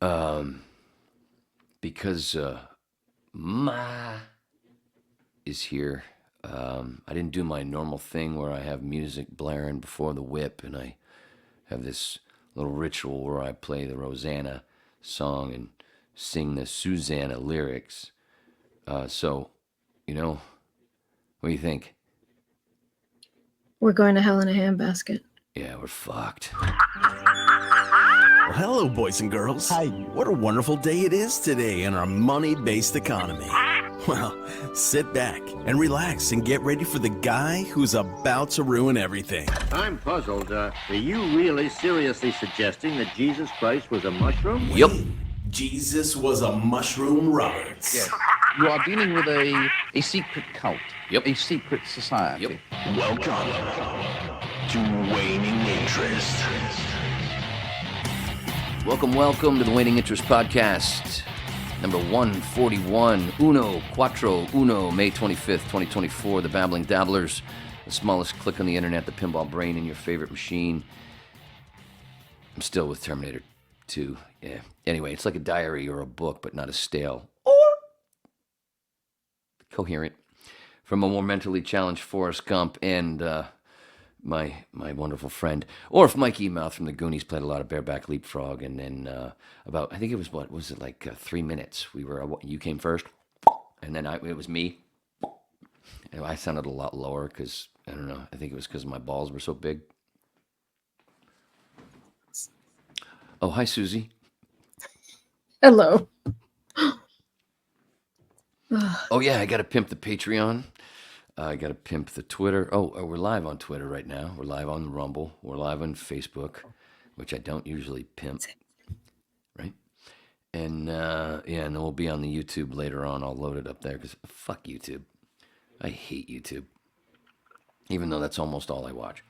Um, because Ma is here. I didn't do my normal thing where I have music blaring before the whip, and I have this little ritual where I play the Rosanna song and sing the Susanna lyrics. So, you know, what do you think? We're going to hell in a handbasket. Yeah, we're fucked. Well, hello, boys and girls. Hi. What a wonderful day it is today in our money-based economy. Well, sit back and relax and get ready for the guy who's about to ruin everything. I'm puzzled. Are you really seriously suggesting that Jesus Christ was a mushroom? Yep. Jesus was a mushroom, Roberts. Yes. You are dealing with a secret cult. Yep. A secret society. Yep. Welcome to Waning Interest. Welcome to the Waning Interest Podcast, number 141, May 25th, 2024, the Babbling Dabblers, the smallest click on the internet, the pinball brain in your favorite machine. I'm still with Terminator 2, yeah. Anyway, it's like a diary or a book, but not as stale or coherent. From a more mentally challenged Forrest Gump and my wonderful friend, or if Mike E. Mouth from the Goonies played a lot of bareback leapfrog, and then about, I think it was, 3 minutes? You came first, and then it was me. And I sounded a lot lower because, I don't know, I think it was because my balls were so big. Oh, hi, Susie. Hello. Oh, yeah, I got to pimp the Patreon. I got to pimp the Twitter. Oh, we're live on Twitter right now. We're live on Rumble. We're live on Facebook, which I don't usually pimp, right? And, and then we'll be on the YouTube later on. I'll load it up there because fuck YouTube. I hate YouTube. Even though that's almost all I watch.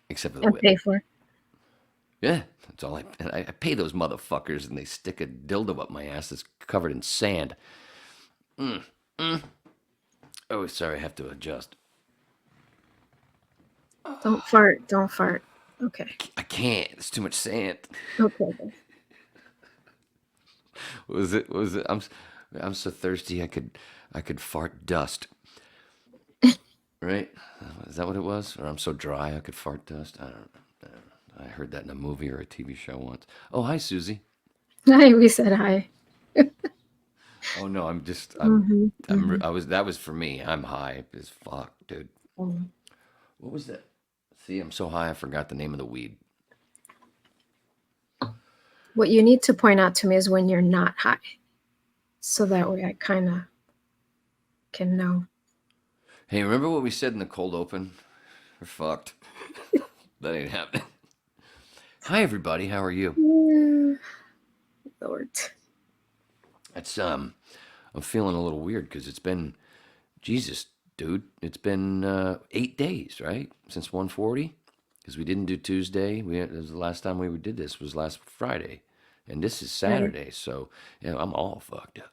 Except for the And whip. pay for. Yeah, that's all I pay those motherfuckers, and they stick a dildo up my ass that's covered in sand. Oh, sorry, I have to adjust. Don't fart. Okay. I can't. It's too much sand. Okay. What was it? I'm so thirsty I could fart dust. Right? Is that what it was? Or I'm so dry I could fart dust? I don't know. I heard that in a movie or a TV show once. Oh, hi, Susie. Hi, we said hi. Oh no, that was for me. I'm high as fuck, dude. What was that? See, I'm so high I forgot the name of the weed. What you need to point out to me is when you're not high. So that way I kind of can know. Hey, remember what we said in the cold open? We're fucked. That ain't happening. Hi, everybody. How are you? Lord. It's I'm feeling a little weird because it's been, Jesus, dude. It's been 8 days, right, since 140. Because we didn't do Tuesday. It was the last time we did this was last Friday, and this is Saturday. Right. So yeah, I'm all fucked up.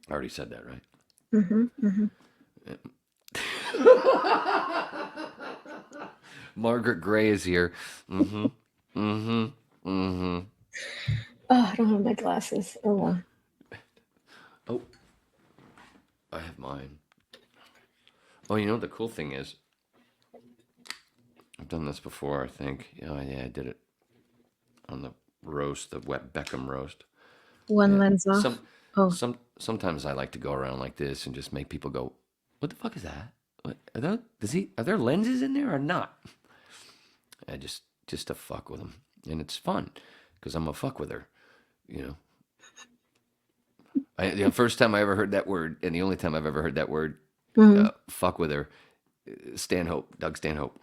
I already said that, right? Margaret Gray is here. Oh, I don't have my glasses. Oh, well. Oh, I have mine. Oh, you know what the cool thing is? I've done this before, I think. Yeah, I did it on the roast, the wet Beckham roast. One lens off. Sometimes I like to go around like this and just make people go, "What the fuck is that? What are there lenses in there or not?" I just to fuck with them, and it's fun because I'm a fuck with her, you know. The first time I ever heard that word, and the only time I've ever heard that word, fuck with her, Doug Stanhope.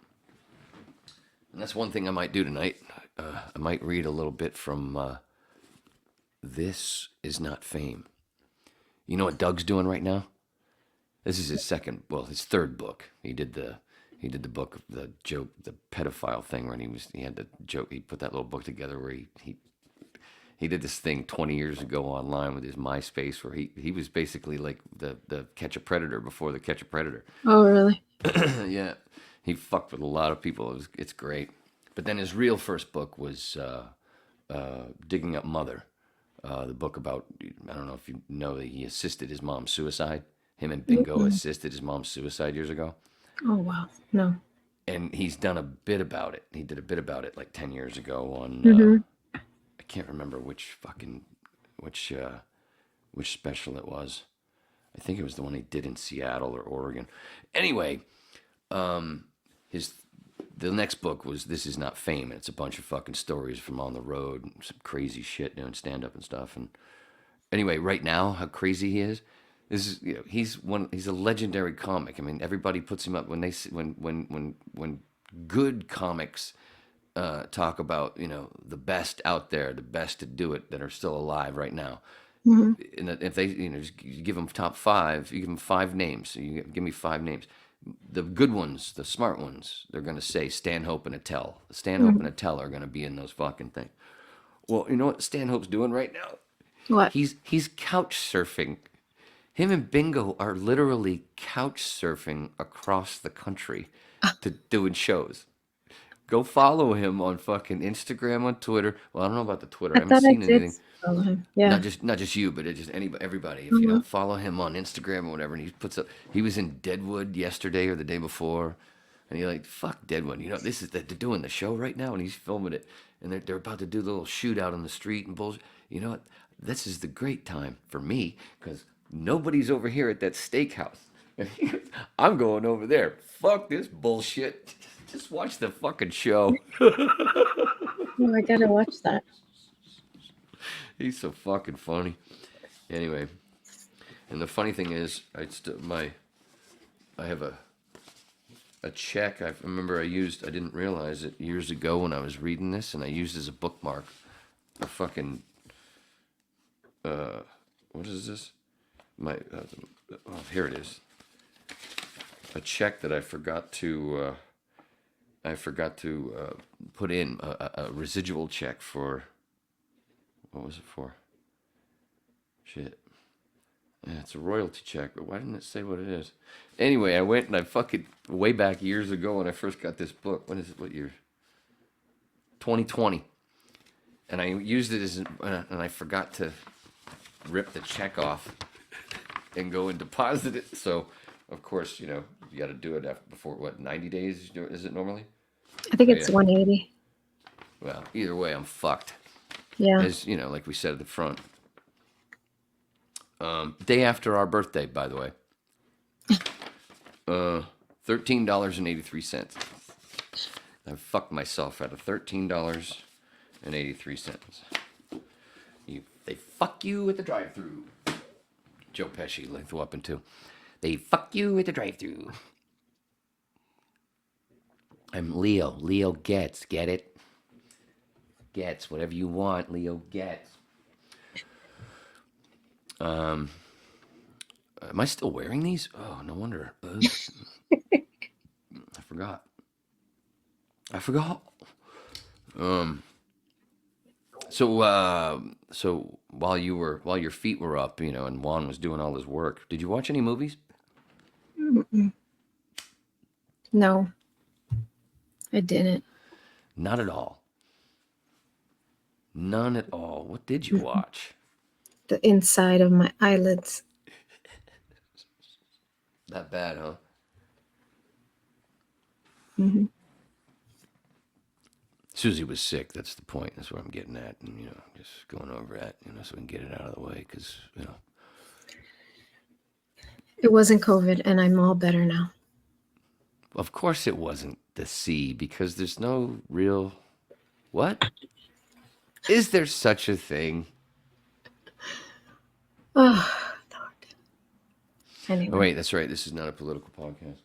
And that's one thing I might do tonight. I might read a little bit from This Is Not Fame. You know what Doug's doing right now? This is his third book. He did the book of the joke, the pedophile thing, where he had the joke. He put that little book together where he did this thing 20 years ago online with his MySpace, where he was basically like the Catch a Predator before the Catch a Predator. Oh, really? Yeah, he fucked with a lot of people. It's great. But then his real first book was Digging Up Mother, the book about, I don't know if you know that he assisted his mom's suicide. Him and Bingo assisted his mom's suicide years ago. Oh, wow. No. And he's done a bit about it. He did a bit about it like 10 years ago on, I can't remember which special it was. I think it was the one he did in Seattle or Oregon. Anyway, the next book was This Is Not Fame, and it's a bunch of fucking stories from on the road, some crazy shit doing stand up and stuff. And anyway, right now, how crazy he is. This is, you know, he's a legendary comic. I mean, everybody puts him up when good comics talk about, you know, the best out there, the best to do it that are still alive right now. And if they, you know, just give them top 5, you give them 5 names. So you give me 5 names. The good ones, the smart ones, they're going to say Stanhope and Attell. Stanhope and Attell are going to be in those fucking things. Well, you know what Stanhope's doing right now? What? He's couch surfing. Him and Bingo are literally couch surfing across the country to doing shows. Go follow him on fucking Instagram, on Twitter. Well, I don't know about the Twitter. I haven't seen anything. Follow him. Yeah. Not just you, but just everybody. If you don't follow him on Instagram or whatever, and he puts up. He was in Deadwood yesterday or the day before, and you're like, "Fuck Deadwood!" You know, they're doing the show right now, and he's filming it, and they're about to do the little shootout on the street and bullshit. You know what? This is the great time for me because nobody's over here at that steakhouse. And he goes, I'm going over there. Fuck this bullshit. Just watch the fucking show. Oh, I gotta watch that. He's so fucking funny. Anyway, and the funny thing is, I have a check. I remember I didn't realize it years ago when I was reading this, and I used as a bookmark a fucking what is this? Here it is. A check that I forgot to put in a residual check for. What was it for? Shit. Yeah, it's a royalty check, but why didn't it say what it is? Anyway, I went and I fucking way back years ago when I first got this book. When is it? What year? 2020. And I used it and I forgot to rip the check off and go and deposit it. So, of course, you know, you got to do it before, what, 90 days is it normally? I think it's 180. Well, either way, I'm fucked. Yeah. As, you know, like we said at the front. Day after our birthday, by the way. $13.83. I fucked myself out of $13.83. They fuck you at the drive-thru. Joe Pesci, Lethal Weapon 2. They fuck you at the drive-thru. I'm Leo. Leo gets. Get it? Gets whatever you want. Leo gets. Am I still wearing these? Oh, no wonder. I forgot. So while your feet were up, you know, and Juan was doing all his work, did you watch any movies? No, I didn't. Not at all. None at all. What did you watch? The inside of my eyelids. That bad, huh? Mm-hmm. Susie was sick. That's the point. That's what I'm getting at. And, you know, just going over that, you know, so we can get it out of the way. Because, you know. It wasn't COVID, and I'm all better now. Of course it wasn't the C, because there's no real... What? Is there such a thing? Oh, Lord. Anyway. Oh, wait, that's right. This is not a political podcast.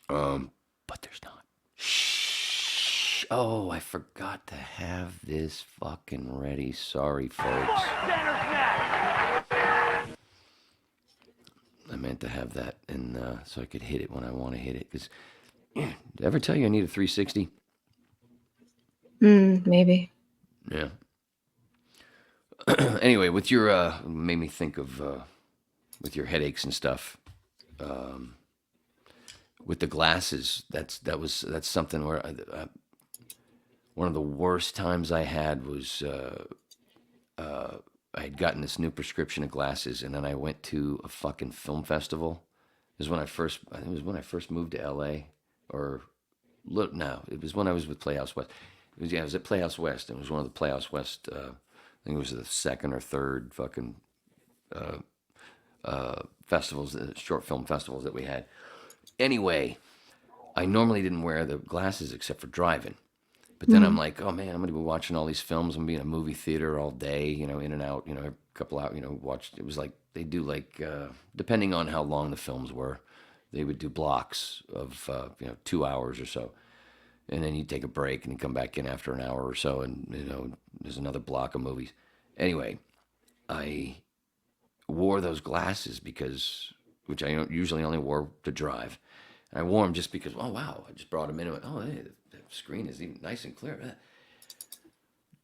But there's not. Shh. Oh, I forgot to have this fucking ready. Sorry, folks. I meant to have that, and so I could hit it when I want to hit it. Because, did I ever tell you I need a 360? Maybe. Yeah. Anyway, with your made me think of with your headaches and stuff. With the glasses, that's something where one of the worst times I had was I had gotten this new prescription of glasses, and then I went to a fucking film festival. It was when I think it was when I first moved to LA, or look, no, it was when I was with Playhouse West. It was at Playhouse West. It was one of the Playhouse West. I think it was the second or third fucking festivals, short film festivals that we had. Anyway, I normally didn't wear the glasses except for driving. But then I'm like, oh man, I'm going to be watching all these films. I'm going to be in a movie theater all day, in and out, a couple out, watched. It was like, they do like, depending on how long the films were, they would do blocks of, 2 hours or so. And then you take a break and you come back in after an hour or so, and, there's another block of movies. Anyway, I wore those glasses which I usually only wore to drive. And I wore them just because, oh wow, I just brought them in and went, oh, hey, the screen is even nice and clear.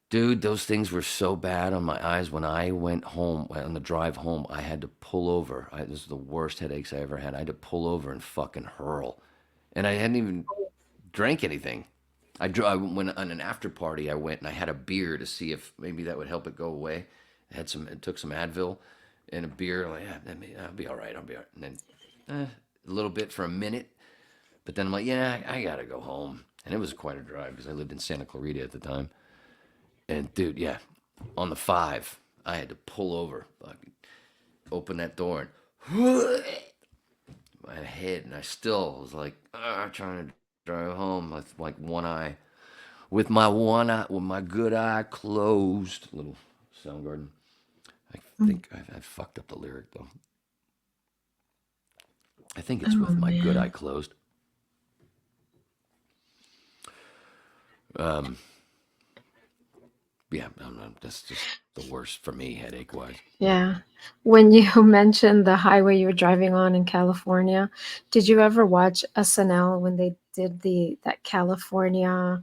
Dude, those things were so bad on my eyes. When I went home, on the drive home, I had to pull over. This was the worst headaches I ever had. I had to pull over and fucking hurl. And I hadn't even drank anything. I went on an after party. I went and I had a beer to see if maybe that would help it go away. I took some Advil and a beer. I'm like, yeah, I'll be all right. And then a little bit for a minute. But then I'm like, yeah, I got to go home. And it was quite a drive because I lived in Santa Clarita at the time. And dude, yeah, on the 5, I had to pull over, fucking open that door, and my head, and I still was like, trying to drive home with like one eye, with my good eye closed. Little Soundgarden. I think I fucked up the lyric though. I think it's with my good eye closed. Yeah, that's just the worst for me, headache-wise. Yeah. When you mentioned the highway you were driving on in California, did you ever watch SNL when they did that California?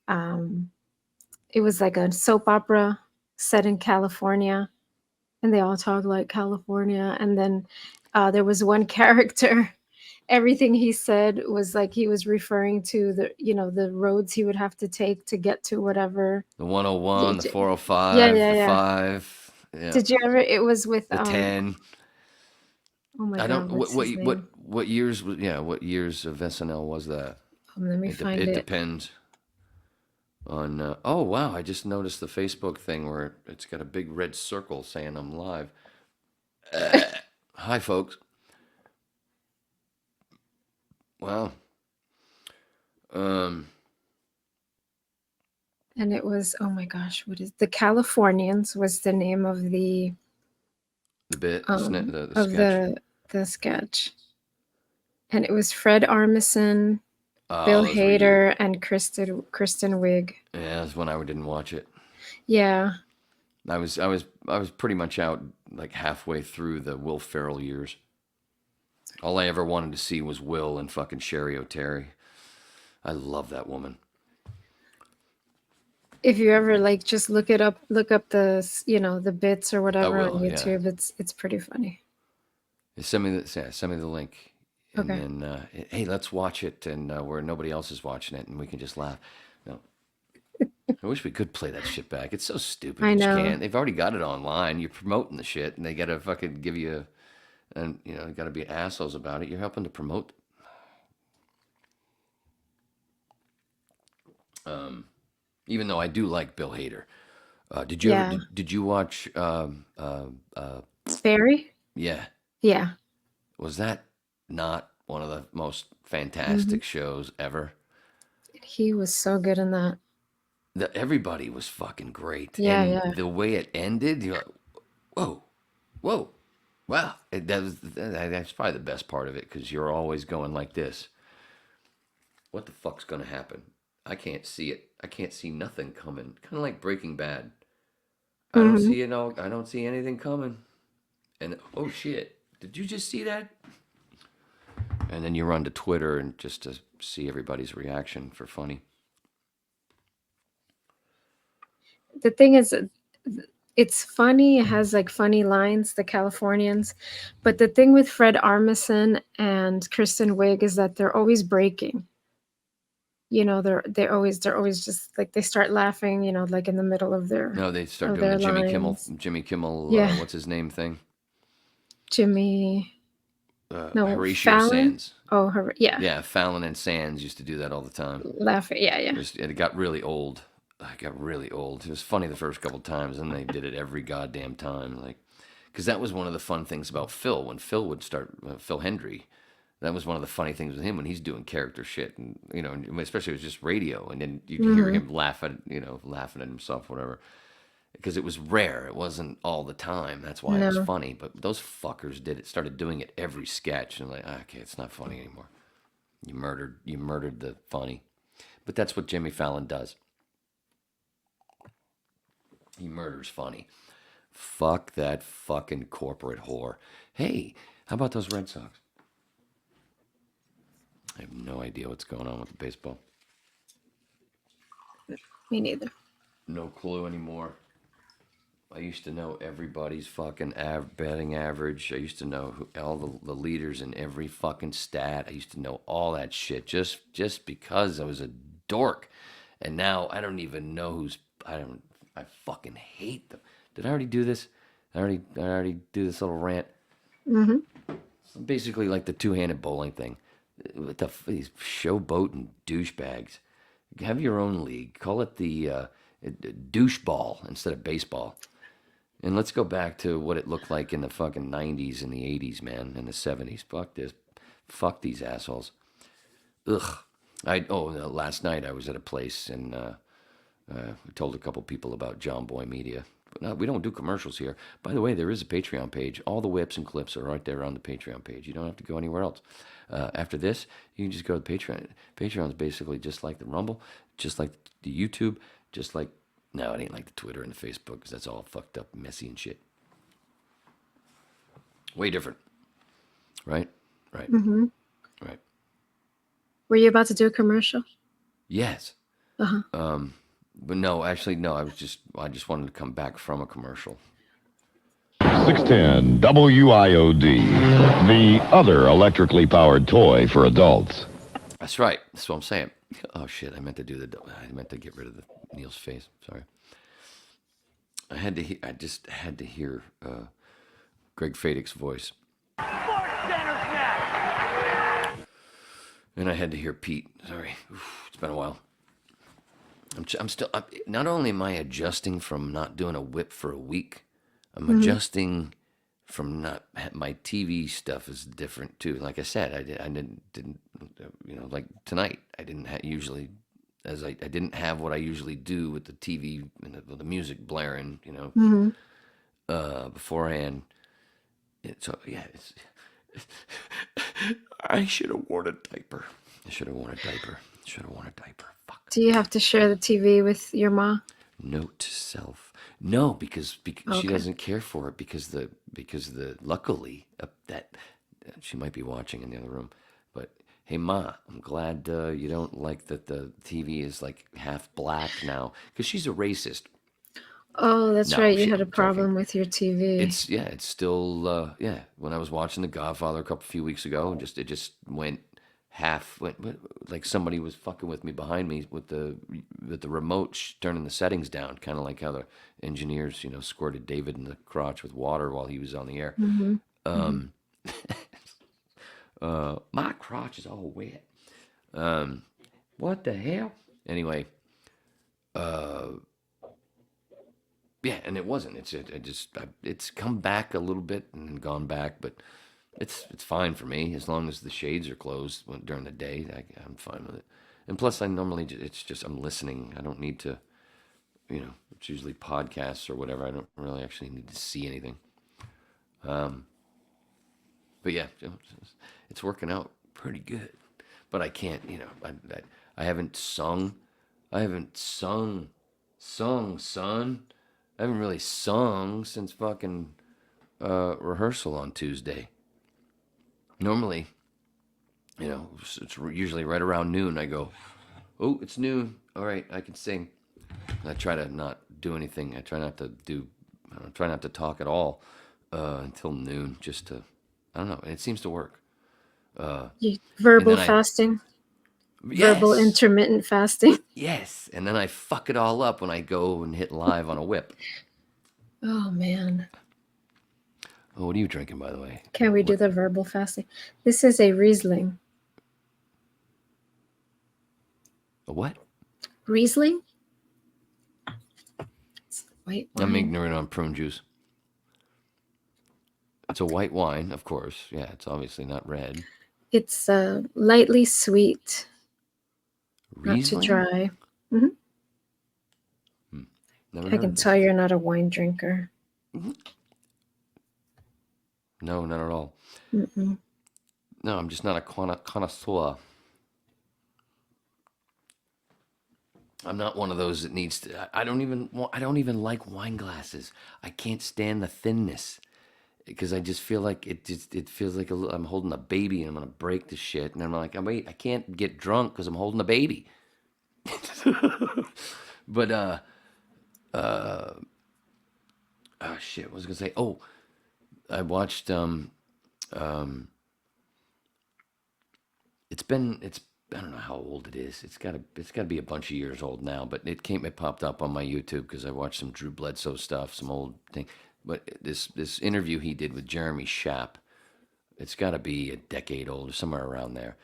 It was like a soap opera set in California, and they all talk like California. And then there was one character. Everything he said was like he was referring to the roads he would have to take to get to whatever. The 101, the 405, yeah. the 5. Yeah. Did you ever? It was with the 10. Oh my I God! don't. What years? What years of SNL was that? Let me find it. It depends on. Oh wow! I just noticed the Facebook thing where it's got a big red circle saying I'm live. Hi, folks. Wow. And it was, oh my gosh, what is The Californians was the name of the bit, of sketch. the sketch. And it was Fred Armisen, Oh, Bill Hader, and Kristen Wiig. Yeah, that's when I didn't watch it. Yeah. I was pretty much out like halfway through the Will Ferrell years. All I ever wanted to see was Will and fucking Sherry O'Terry. I love that woman. If you ever just look up the the bits or whatever on YouTube, yeah. It's pretty funny. Send me the link. And okay. then hey, let's watch it and where nobody else is watching it and we can just laugh. No. I wish we could play that shit back. It's so stupid. I know. Can't. They've already got it online. You're promoting the shit and they gotta fucking give you and you got to be assholes about it. You're helping to promote. Even though I do like Bill Hader. Did you watch Barry? Yeah. Yeah. Was that not one of the most fantastic shows ever? He was so good in that. Everybody was fucking great. Yeah, and the way it ended, you're like, whoa. Wow, that's probably the best part of it because you're always going like this. What the fuck's gonna happen? I can't see it. I can't see nothing coming. Kind of like Breaking Bad. I don't see it all. I don't see anything coming. And oh shit, did you just see that? And then you run to Twitter and just to see everybody's reaction for funny. The thing is, it's funny. It has funny lines, the Californians. But the thing with Fred Armisen and Kristen Wiig is that they're always breaking. they're always just like they start laughing, like in the middle of their No, they start of doing the their Jimmy lines. Kimmel, Yeah. what's his name thing? Jimmy, no, Horatio Fallon. Sands. Oh, yeah. Yeah, Fallon and Sands used to do that all the time. Laughing. Yeah, yeah. It got really old. It got really old. It was funny the first couple times, and they did it every goddamn time. Like, because that was one of the fun things about Phil. When Phil would start, Phil Hendry, that was one of the funny things with him when he's doing character shit, and especially it was just radio, and then you'd hear him laughing at himself, whatever. Because it was rare. It wasn't all the time. That's why it was No. funny. But those fuckers started doing it every sketch, and like, okay, it's not funny anymore. You murdered the funny. But that's what Jimmy Fallon does. He murders funny. Fuck that fucking corporate whore. Hey, how about those Red Sox? I have no idea what's going on with the baseball. Me neither. No clue anymore. I used to know everybody's fucking batting average. I used to know all the leaders in every fucking stat. I used to know all that shit just because I was a dork. And now I don't even know I fucking hate them. Did I already do this? I already do this little rant. Mm-hmm. It's basically like the two-handed bowling thing. What these showboating douchebags. Have your own league. Call it the douche ball instead of baseball. And let's go back to what it looked like in the fucking 90s and the 80s, man, and the 70s. Fuck this. Fuck these assholes. Ugh. Last night I was at a place and I told a couple people about John Boy Media. But no, we don't do commercials here. By the way, there is a Patreon page. All the whips and clips are right there on the Patreon page. You don't have to go anywhere else. After this, you can just go to Patreon. Patreon is basically just like the Rumble, just like the YouTube, just like... No, it ain't like the Twitter and the Facebook because that's all fucked up, messy and shit. Way different. Right? Right. Mm-hmm. Right. Were you about to do a commercial? Yes. Uh-huh. But no, actually, no. I just wanted to come back from a commercial. 610 WIOD, the other electrically powered toy for adults. That's right. That's what I'm saying. Oh shit! I meant to get rid of Neil's face. Sorry. I just had to hear Greg Fadick's voice. And I had to hear Pete. Sorry, it's been a while. I'm still. Not only am I adjusting from not doing a whip for a week, I'm adjusting from not. My TV stuff is different too. Like I said, I didn't like tonight. I didn't usually, I didn't have what I usually do with the TV and the music blaring. Beforehand. So yeah, I should have worn a diaper. Fuck. Do you have to share the TV with your ma? Note to self. No, because Okay. she doesn't care for it because luckily that she might be watching in the other room. But hey, Ma, I'm glad you don't like that the TV is like half black now because she's a racist. Oh, that's No, right. You shit, had a I'm problem joking. with your TV. It's still When I was watching The Godfather a few weeks ago, it just went like somebody was fucking with me behind me with the remote, turning the settings down, kind of like how the engineers squirted David in the crotch with water while he was on the air. My crotch is all wet. What the hell? Anyway, yeah, and it wasn't. It's come back a little bit and gone back, but it's fine for me as long as the shades are closed during the day. I'm fine with it. And plus, I normally I'm listening. I don't need to, it's usually podcasts or whatever. I don't really actually need to see anything. But yeah, it's working out pretty good. But I can't, I haven't sung. Son. I haven't really sung since fucking rehearsal on Tuesday. Normally, it's usually right around noon. I go, oh, it's noon. All right, I can sing. And I try to not do anything. I try not to talk at all until noon, just to, I don't know. And it seems to work. Verbal and then fasting. Verbal intermittent fasting. Yes, and then I fuck it all up when I go and hit live on a whip. Oh man. Oh, what are you drinking, by the way? Can we do the verbal fasting? This is a Riesling. A what? Riesling? It's white wine. I'm ignorant on prune juice. It's a white wine, of course. Yeah, it's obviously not red. It's lightly sweet. Riesling? Not too dry. I can tell you're not a wine drinker. No, not at all. No, I'm just not a connoisseur. I'm not one of those that needs to. I don't even like wine glasses. I can't stand the thinness because I just feel like it feels like I'm holding a baby and I'm gonna break the shit. And I'm like, wait, I can't get drunk because I'm holding a baby. But oh shit, what was I gonna say? Oh, I watched it's I don't know how old it is. It's gotta be a bunch of years old now, but it popped up on my YouTube because I watched some Drew Bledsoe stuff, some old thing. But this interview he did with Jeremy Schaap, it's gotta be a decade old or somewhere around there.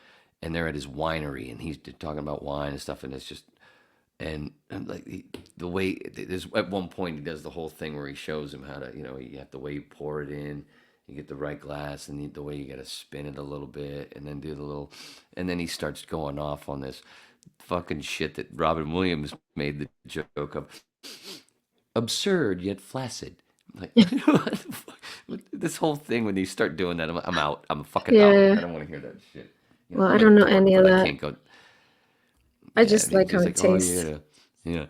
And they're at his winery and he's talking about wine and stuff, and it's just and like the way there's at one point he does the whole thing where he shows him how to, you have the way you pour it in, you get the right glass, and the way you got to spin it a little bit, and then do the little, and then he starts going off on this fucking shit that Robin Williams made the joke of, absurd yet flaccid. Like what the fuck? This whole thing when you start doing that, I'm out. I'm fucking out. I don't want to hear that shit. Well, I don't know any of that. I can't go. I just like how it tastes. Yeah,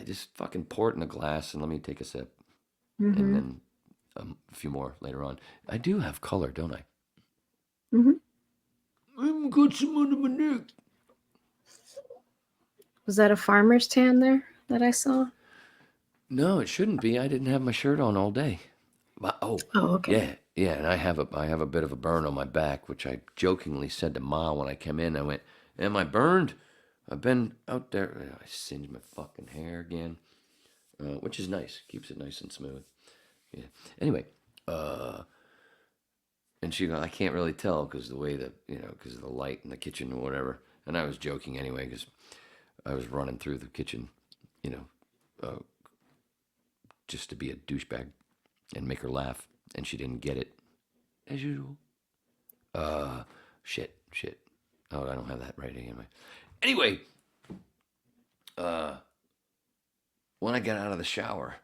just fucking pour it in a glass and let me take a sip, and then a few more later on. I do have color, don't I? I've got some under my neck. Was that a farmer's tan there that I saw? No, it shouldn't be. I didn't have my shirt on all day. Oh, okay. Yeah, and I have a bit of a burn on my back, which I jokingly said to Ma when I came in. I went, "Am I burned? I've been out there." I singed my fucking hair again, which is nice. Keeps it nice and smooth. Yeah. Anyway, and she goes, "I can't really tell because the way that because of the light in the kitchen or whatever." And I was joking anyway because I was running through the kitchen, just to be a douchebag and make her laugh, and she didn't get it, as usual. Shit. Oh, I don't have that right anyway. Anyway, when I got out of the shower,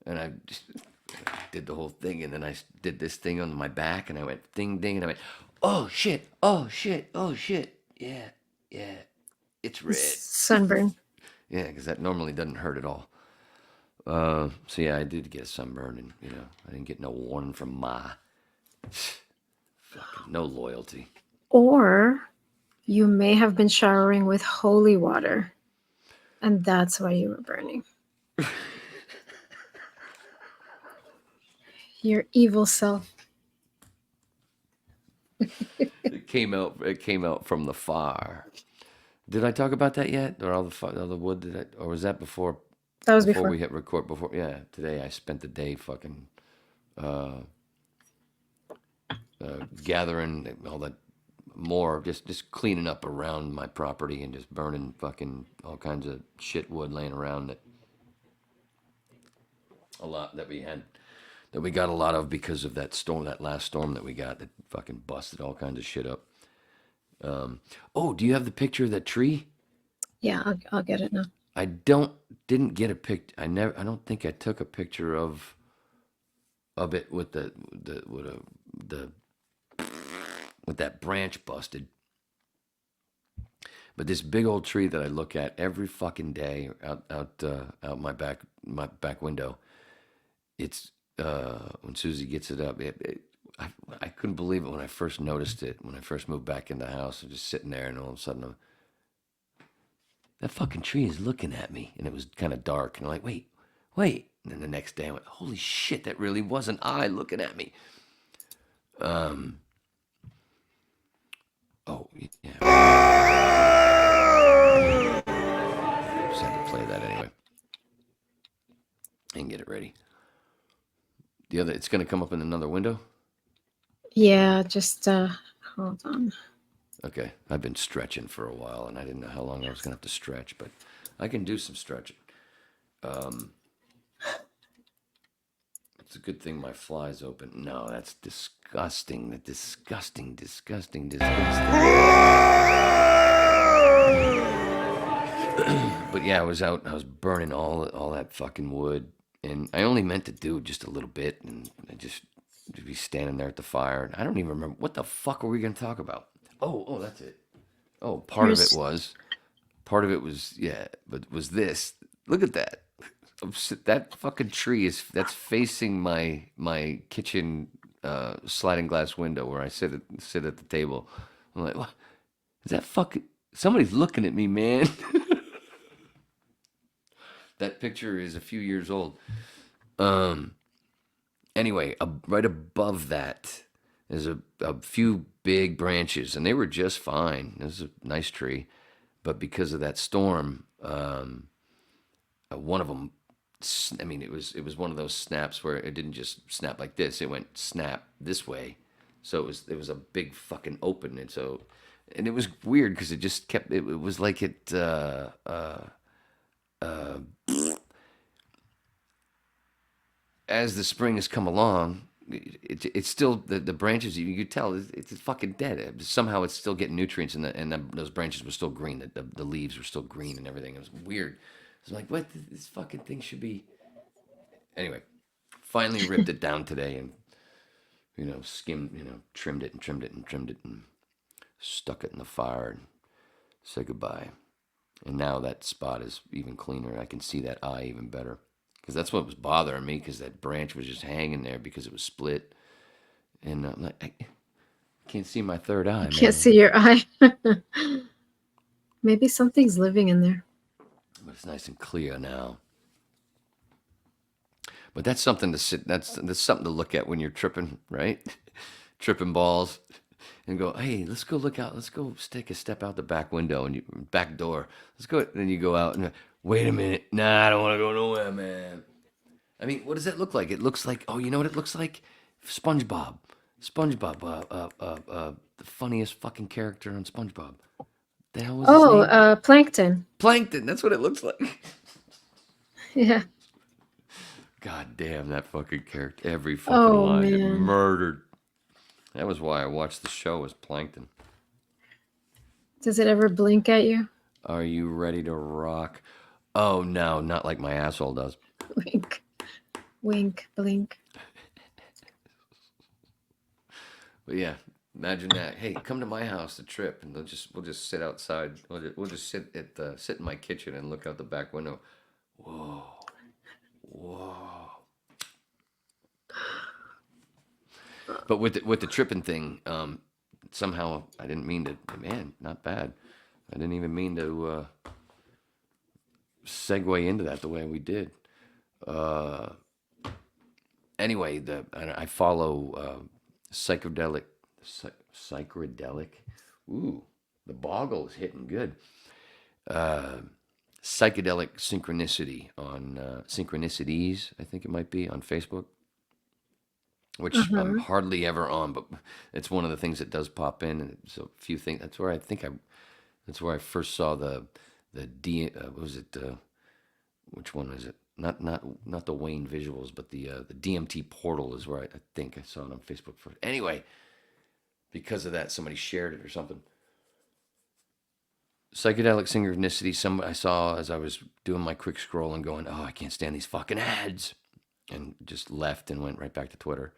and I just did the whole thing, and then I did this thing on my back, and I went ding ding, and I went, oh shit, yeah, it's red. Sunburn. Yeah, because that normally doesn't hurt at all. So yeah, I did get a sunburn, and I didn't get no warning from Ma. Fucking no loyalty. Or you may have been showering with holy water, and that's why you were burning. Your evil self. It came out from the fire. Did I talk about that yet? Or all the wood? Or was that before? That was before we hit record. Yeah. Today I spent the day fucking gathering all that more, just cleaning up around my property and just burning fucking all kinds of shit wood laying around that we got a lot of because of that storm, that last storm that we got that fucking busted all kinds of shit up. Oh, do you have the picture of that tree? Yeah, I'll get it now. I didn't get a pic. I don't think I took a picture of it with with that branch busted. But this big old tree that I look at every fucking day out my back window. It's when Susie gets it up. I couldn't believe it when I first noticed it. When I first moved back in the house, I was just sitting there, and all of a sudden, that fucking tree is looking at me, and it was kind of dark. And I'm like, wait. And then the next day, I went, holy shit, that really was an eye looking at me. Oh, yeah. Just had to play that anyway. And get it ready. It's going to come up in another window? Yeah, just hold on. Okay. I've been stretching for a while, and I didn't know how long I was going to have to stretch, but I can do some stretching. It's a good thing my fly's open. No, that's disgusting. Disgusting. But yeah, I was out. I was burning all that fucking wood, and I only meant to do just a little bit, and I just to be standing there at the fire. And I don't even remember what the fuck were we gonna talk about. Oh, that's it. Oh, part of it was yeah, but was this? Look at that. That fucking tree that's facing my kitchen sliding glass window where I sit at the table. I'm like, what? Is that fucking? Somebody's looking at me, man. That picture is a few years old. Anyway, right above that is a few big branches, and they were just fine. It was a nice tree, but because of that storm, one of them. I mean, it was one of those snaps where it didn't just snap like this; it went snap this way. So it was a big fucking open, and it was weird because it just kept. It was like it. As the spring has come along, it's still the branches. You could tell it's fucking dead. Somehow it's still getting nutrients, and those branches were still green. The leaves were still green and everything. It was weird. I was like, what? This fucking thing should be. Anyway, finally ripped it down today and, trimmed it and stuck it in the fire and said goodbye. And now that spot is even cleaner. I can see that eye even better. Because that's what was bothering me, because that branch was just hanging there because it was split. And I'm like, I can't see my third eye, man. Can't see your eye. Maybe something's living in there. But it's nice and clear now. But that's something to sit. That's something to look at when you're tripping, right? Tripping balls, and go, hey, let's go look out. Let's go take a step out the back window and back door. Let's go. Then you go out and wait a minute. Nah, I don't want to go nowhere, man. I mean, what does that look like? It looks like, oh, you know what it looks like? SpongeBob. The funniest fucking character on SpongeBob. The hell was his name? Plankton. Plankton. That's what it looks like. Yeah. God damn, that fucking character. Every fucking line. It Man. murdered. That was why I watched the show as Plankton. Does it ever blink at you? Are you ready to rock? Oh, no, not like my asshole does. Wink. Wink. Blink. But yeah, imagine that. Hey, come to my house to trip, and we'll just sit outside. We'll just sit in my kitchen and look out the back window. Whoa. But with the tripping thing, somehow I didn't mean to. Man, not bad. I didn't even mean to segue into that the way we did. Anyway, I follow psychedelic. Ooh, the boggle is hitting good. Psychedelic synchronicity on synchronicities, I think it might be, on Facebook, which I'm hardly ever on, but it's one of the things that does pop in, and it's a few things. That's where I first saw the what was it? Which one is it? Not the Wayne visuals, but the DMT portal is where I think I saw it on Facebook first. Anyway, because of that, somebody shared it or something. Psychedelic synchronicity. I saw as I was doing my quick scroll and going, oh, I can't stand these fucking ads, and just left and went right back to Twitter,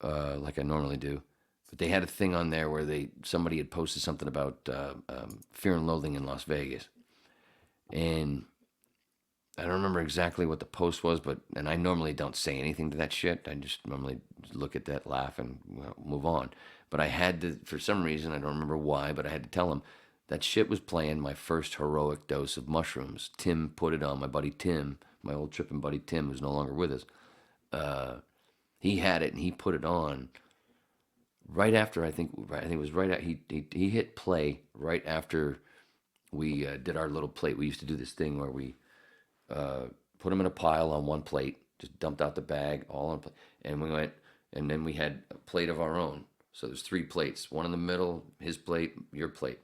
like I normally do. But they had a thing on there where somebody had posted something about Fear and Loathing in Las Vegas, and I don't remember exactly what the post was, and I normally don't say anything to that shit. I just normally look at that, laugh, and move on. But I had to, for some reason, I don't remember why, but I had to tell him that shit was playing my first heroic dose of mushrooms. Tim put it on. My buddy Tim, my old tripping buddy Tim, who's no longer with us. He had it and he put it on right after I think it was right at he hit play right after we did our little plate. We used to do this thing where we put them in a pile on one plate, just dumped out the bag all on, and we went, and then we had a plate of our own. So there's 3 plates, one in the middle, his plate, your plate,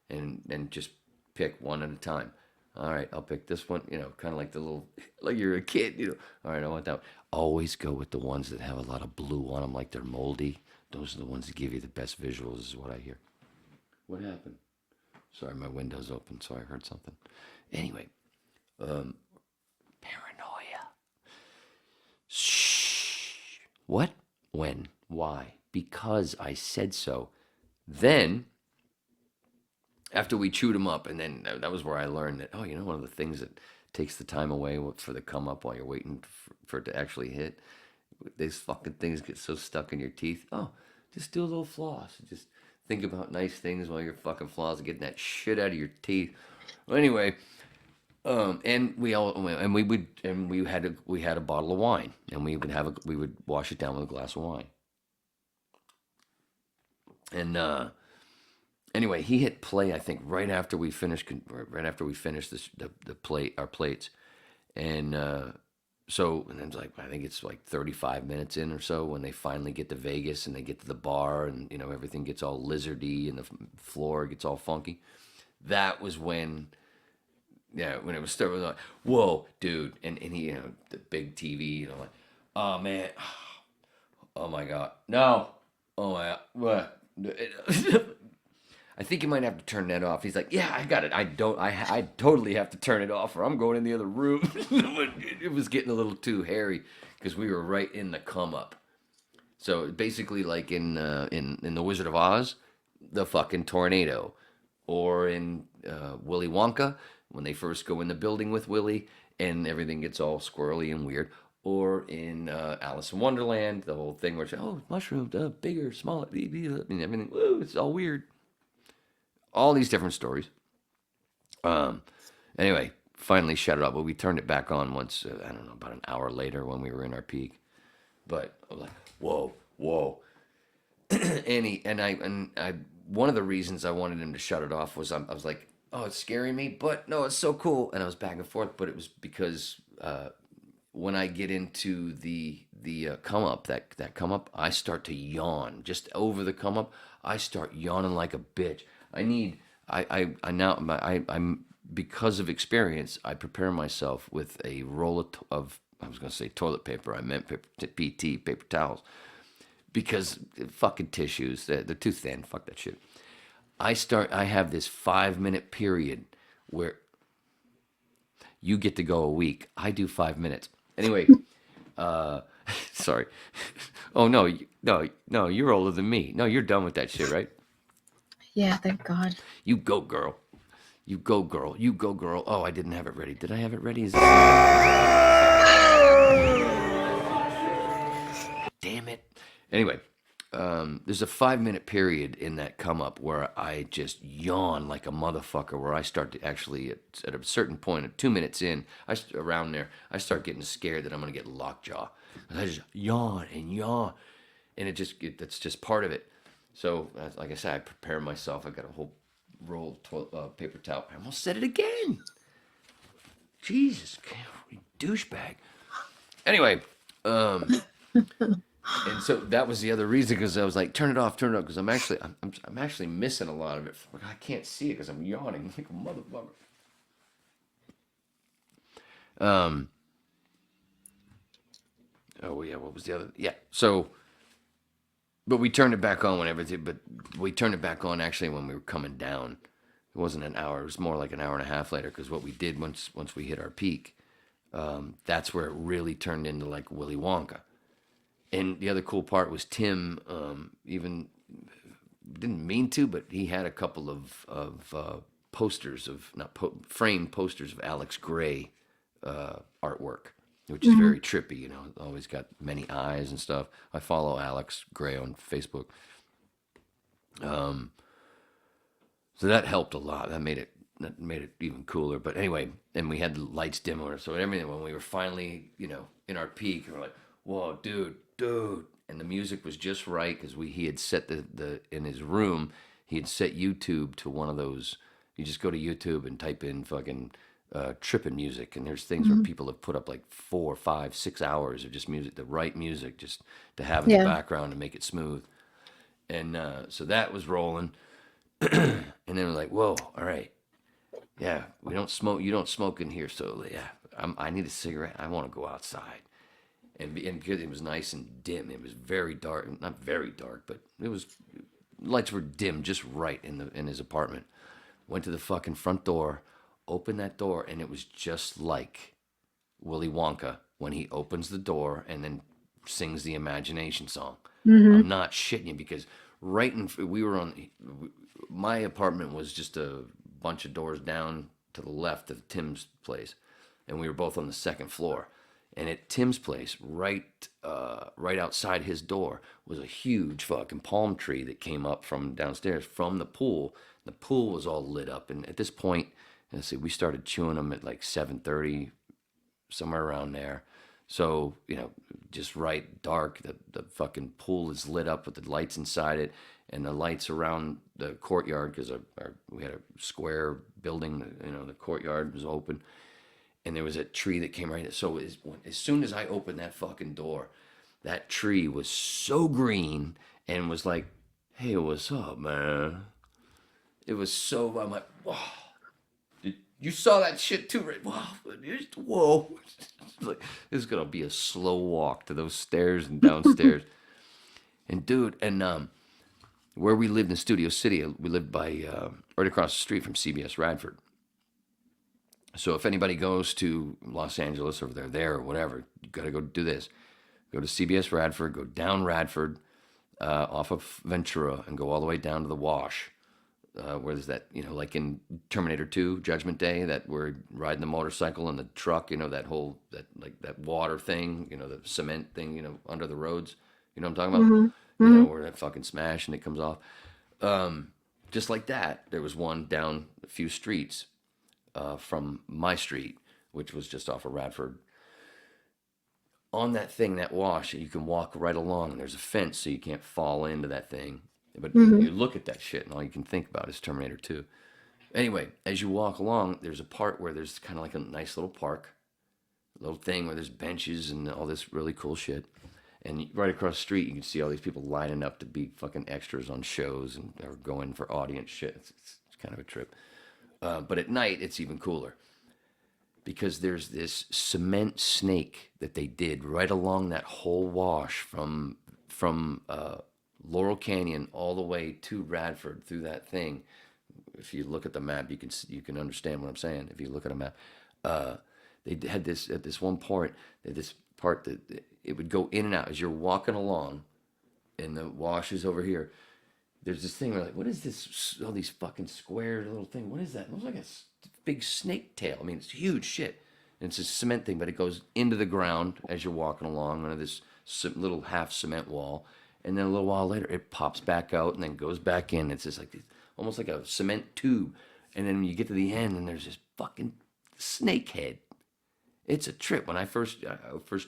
and just pick one at a time. All right, I'll pick this one, kind of like the little, like you're a kid, All right, I want that one. Always go with the ones that have a lot of blue on them, like they're moldy. Those are the ones that give you the best visuals, is what I hear. What happened? Sorry, my window's open, so I heard something. Anyway, paranoia. Shh. What? When? Why? Because I said so. Then, after we chewed them up, and then that was where I learned that, one of the things that takes the time away for the come up while you're waiting for it to actually hit, these fucking things get so stuck in your teeth. Oh, just do a little floss. Just think about nice things while you're fucking floss and getting that shit out of your teeth. Well, anyway, and we had a bottle of wine, and we would wash it down with a glass of wine. And anyway, he hit play, I think, right after we finished this, our plates, and and it's like, I think it's like 35 minutes in or so when they finally get to Vegas and they get to the bar, and everything gets all lizardy and the floor gets all funky. That was when it was starting, like, whoa, dude, and he, the big TV, like, oh man, oh my god, no, oh my god, what? I think you might have to turn that off. He's like, yeah, I got it. I totally have to turn it off, or I'm going in the other room. It was getting a little too hairy because we were right in the come up. So basically, like in the Wizard of Oz, the fucking tornado, or in Willy Wonka when they first go in the building with Willy and everything gets all squirrely and weird. Or in Alice in Wonderland, the whole thing where it's, mushrooms, bigger, smaller, and everything, woo, it's all weird. All these different stories. Anyway, finally shut it off. But we turned it back on once, I don't know, about an hour later when we were in our peak. But I was like, whoa. and I one of the reasons I wanted him to shut it off was I was like, oh, it's scaring me, but no, it's so cool. And I was back and forth, but it was because when I get into the come up, that come up, I start to yawn. Just over the come up, I start yawning like a bitch. I'm because of experience, I prepare myself with a roll of I was gonna say toilet paper. I meant paper towels, because fucking tissues, they're too thin. Fuck that shit. I have this 5-minute period where you get to go a week. I do 5 minutes. Anyway, sorry. Oh, no, you're older than me. No, you're done with that shit, right? Yeah, thank God. You go, girl. You go, girl. You go, girl. Oh, I didn't have it ready. Did I have it ready? Damn it. Anyway, there's a 5-minute period in that come up where I just yawn like a motherfucker, where I start to actually, at a certain point, at 2 minutes in, around there, I start getting scared that I'm going to get lockjaw. I just yawn, and that's just part of it. So, like I said, I prepare myself. I got a whole roll of paper towel. I almost said it again. Jesus, douchebag. Anyway, and so that was the other reason, because I was like, turn it off, because I'm actually missing a lot of it. I can't see it because I'm yawning like a motherfucker. Oh yeah, what was the other? Yeah, so. But we turned it back on but we turned it back on actually when we were coming down. It wasn't an hour, it was more like an hour and a half later, because what we did once we hit our peak, that's where it really turned into like Willy Wonka. And the other cool part was Tim, even didn't mean to, but he had a couple of posters of, framed posters of Alex Gray artwork, which is very trippy, always got many eyes and stuff. I follow Alex Gray on Facebook. So that helped a lot. That made it even cooler. But anyway, and we had the lights dimmer, so everything, when we were finally, in our peak, we were like, whoa, dude. and the music was just right because he had set the in his room, he had set YouTube to one of those. You just go to YouTube and type in fucking tripping music, and there's things where people have put up like 4, 5, 6 hours of just music, the right music, just to have in the background to make it smooth. And so that was rolling, and then we're like, whoa, all right, yeah, we don't smoke. You don't smoke in here, so yeah, I need a cigarette. I want to go outside. And because it was nice and dim, it was very dark. Not very dark, but it was, lights were dim just right in his apartment. Went to the fucking front door, opened that door, and it was just like Willy Wonka when he opens the door and then sings the imagination song. I'm not shitting you, because we were on, my apartment was just a bunch of doors down to the left of Tim's place, and we were both on the second floor. And at Tim's place, right outside his door, was a huge fucking palm tree that came up from downstairs from the pool. The pool was all lit up, and at this point, let's see, we started chewing them at like 7:30, somewhere around there. So, just right, dark. The fucking pool is lit up with the lights inside it, and the lights around the courtyard, because we had a square building. The courtyard was open. And there was a tree that came right. So as soon as I opened that fucking door, that tree was so green and was like, "Hey, what's up, man?" It was so. I'm like, "Wow, you saw that shit too, right? Wow, whoa!" Like, this is gonna be a slow walk to those stairs and downstairs. And dude, where we lived in Studio City, we lived by right across the street from CBS Radford. So if anybody goes to Los Angeles, or they're there or whatever, you got to go do this. Go to CBS Radford, go down Radford off of Ventura, and go all the way down to the Wash, where there's that, like in Terminator 2, Judgment Day, that we're riding the motorcycle and the truck, that water thing, the cement thing, under the roads. You know what I'm talking about? Where that fucking smash and it comes off. Just like that, there was one down a few streets from my street, which was just off of Radford. On that thing, that Wash, you can walk right along, and there's a fence so you can't fall into that thing. But you look at that shit, and all you can think about is Terminator 2. Anyway, as you walk along, there's a part where there's kind of like a nice little park, a little thing where there's benches and all this really cool shit. And right across the street, you can see all these people lining up to be fucking extras on shows and or going for audience shit. It's kind of a trip. But at night, it's even cooler, because there's this cement snake that they did right along that whole Wash from Laurel Canyon all the way to Radford through that thing. If you look at the map, you can understand what I'm saying. If you look at a map, they had this at this one point. This part that it would go in and out as you're walking along, and the Wash is over here. There's this thing where, like, what is this? All these fucking square little thing. What is that? It looks like a big snake tail. I mean, it's huge shit. And it's a cement thing, but it goes into the ground as you're walking along under this little half cement wall. And then a little while later, it pops back out and then goes back in. It's just like almost like a cement tube. And then when you get to the end, and there's this fucking snake head. It's a trip. When I first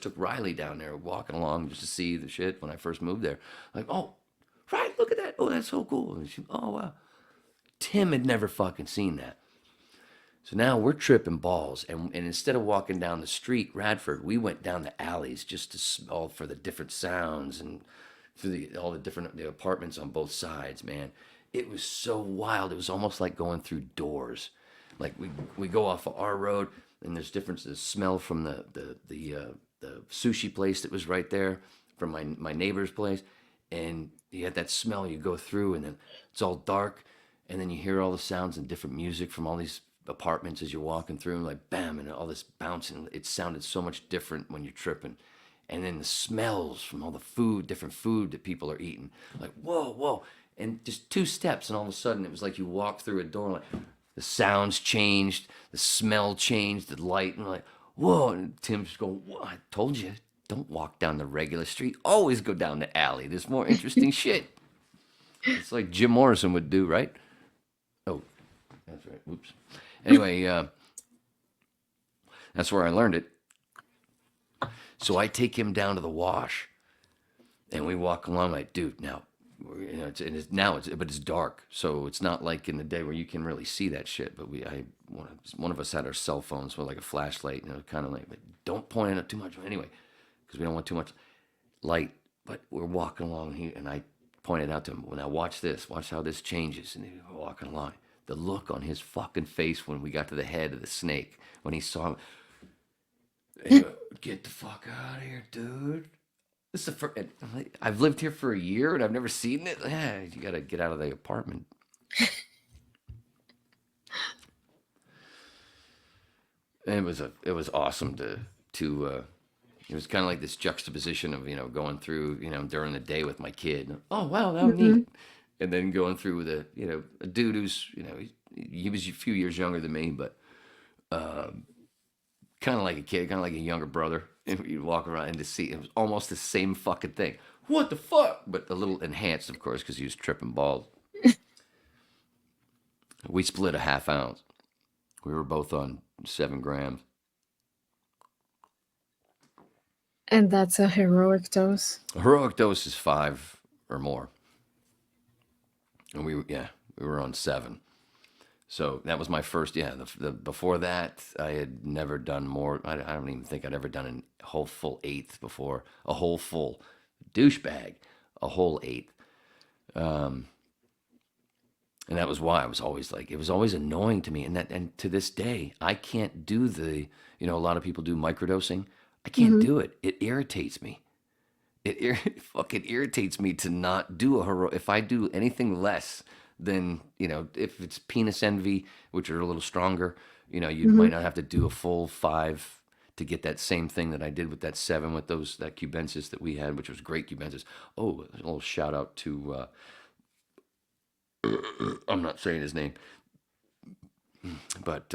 took Riley down there walking along just to see the shit when I first moved there. Like, oh, right, look at that. Oh, that's so cool. And oh, wow. Tim had never fucking seen that. So now we're tripping balls. And instead of walking down the street, Radford, we went down the alleys just to smell for the different sounds and for all the apartments on both sides, man. It was so wild. It was almost like going through doors. Like we go off of our road, and there's differences. Smell from the sushi place that was right there, from my neighbor's place. And you had that smell, you go through, and then it's all dark, and then you hear all the sounds and different music from all these apartments as you're walking through, like bam, and all this bouncing. It sounded so much different when you're tripping. And then the smells from all the food, different food that people are eating. Like, whoa, whoa. And just 2 steps, and all of a sudden it was like you walked through a door, like the sounds changed, the smell changed, the light, and like, whoa. And Tim's going, whoa, I told you. Don't walk down the regular street. Always go down the alley. There's more interesting shit. It's like Jim Morrison would do, right? Oh, that's right. Whoops. Anyway, that's where I learned it. So I take him down to the Wash, And we walk along like, dude, now, you know, but it's dark, so it's not like in the day where you can really see that shit. But one of us had our cell phones with like a flashlight, you know, kind of like, but don't point it up too much anyway, because we don't want too much light. But we're walking along here, and I pointed out to him, well, now watch this, watch how this changes. And he was walking along. The look on his fucking face when we got to the head of the snake, when he saw him, he go, get the fuck out of here, dude. This is the first, I've lived here for a year and I've never seen it. Yeah, you got to get out of the apartment. And it was awesome to it was kind of like this juxtaposition of, you know, going through, you know, during the day with my kid. Oh, wow, that was neat. And then going through with a dude who's, you know, he was a few years younger than me, but kind of like a kid, kind of like a younger brother. And you'd walk around and to see it was almost the same fucking thing. What the fuck? But a little enhanced, of course, because he was tripping balls. We split a half ounce. We were both on 7 grams. And that's a heroic dose. A heroic dose is 5 or more. And we were on 7. So that was my first, before that, I had never done more. I don't even think I'd ever done a whole full eighth before. A whole full douchebag, a whole eighth. And that was why I was always like, it was always annoying to me. And to this day, I can't do a lot of people do microdosing. I can't do it. It irritates me. It fucking irritates me to not do if I do anything less than, you know, if it's penis envy, which are a little stronger, you know, you might not have to do a full 5 to get that same thing that I did with that 7 with that cubensis that we had, which was great cubensis. Oh, a little shout out to, I'm not saying his name, but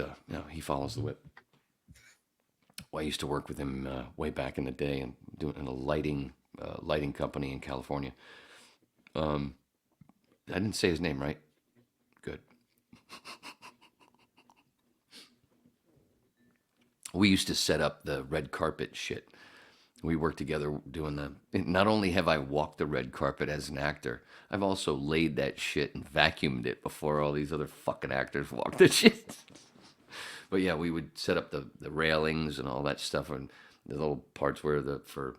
he follows the whip. Well, I used to work with him way back in the day and doing a lighting company in California. I didn't say his name right. Good. We used to set up the red carpet shit. We worked together doing not only have I walked the red carpet as an actor, I've also laid that shit and vacuumed it before all these other fucking actors walked the shit. But yeah, we would set up the railings and all that stuff, and the little parts where for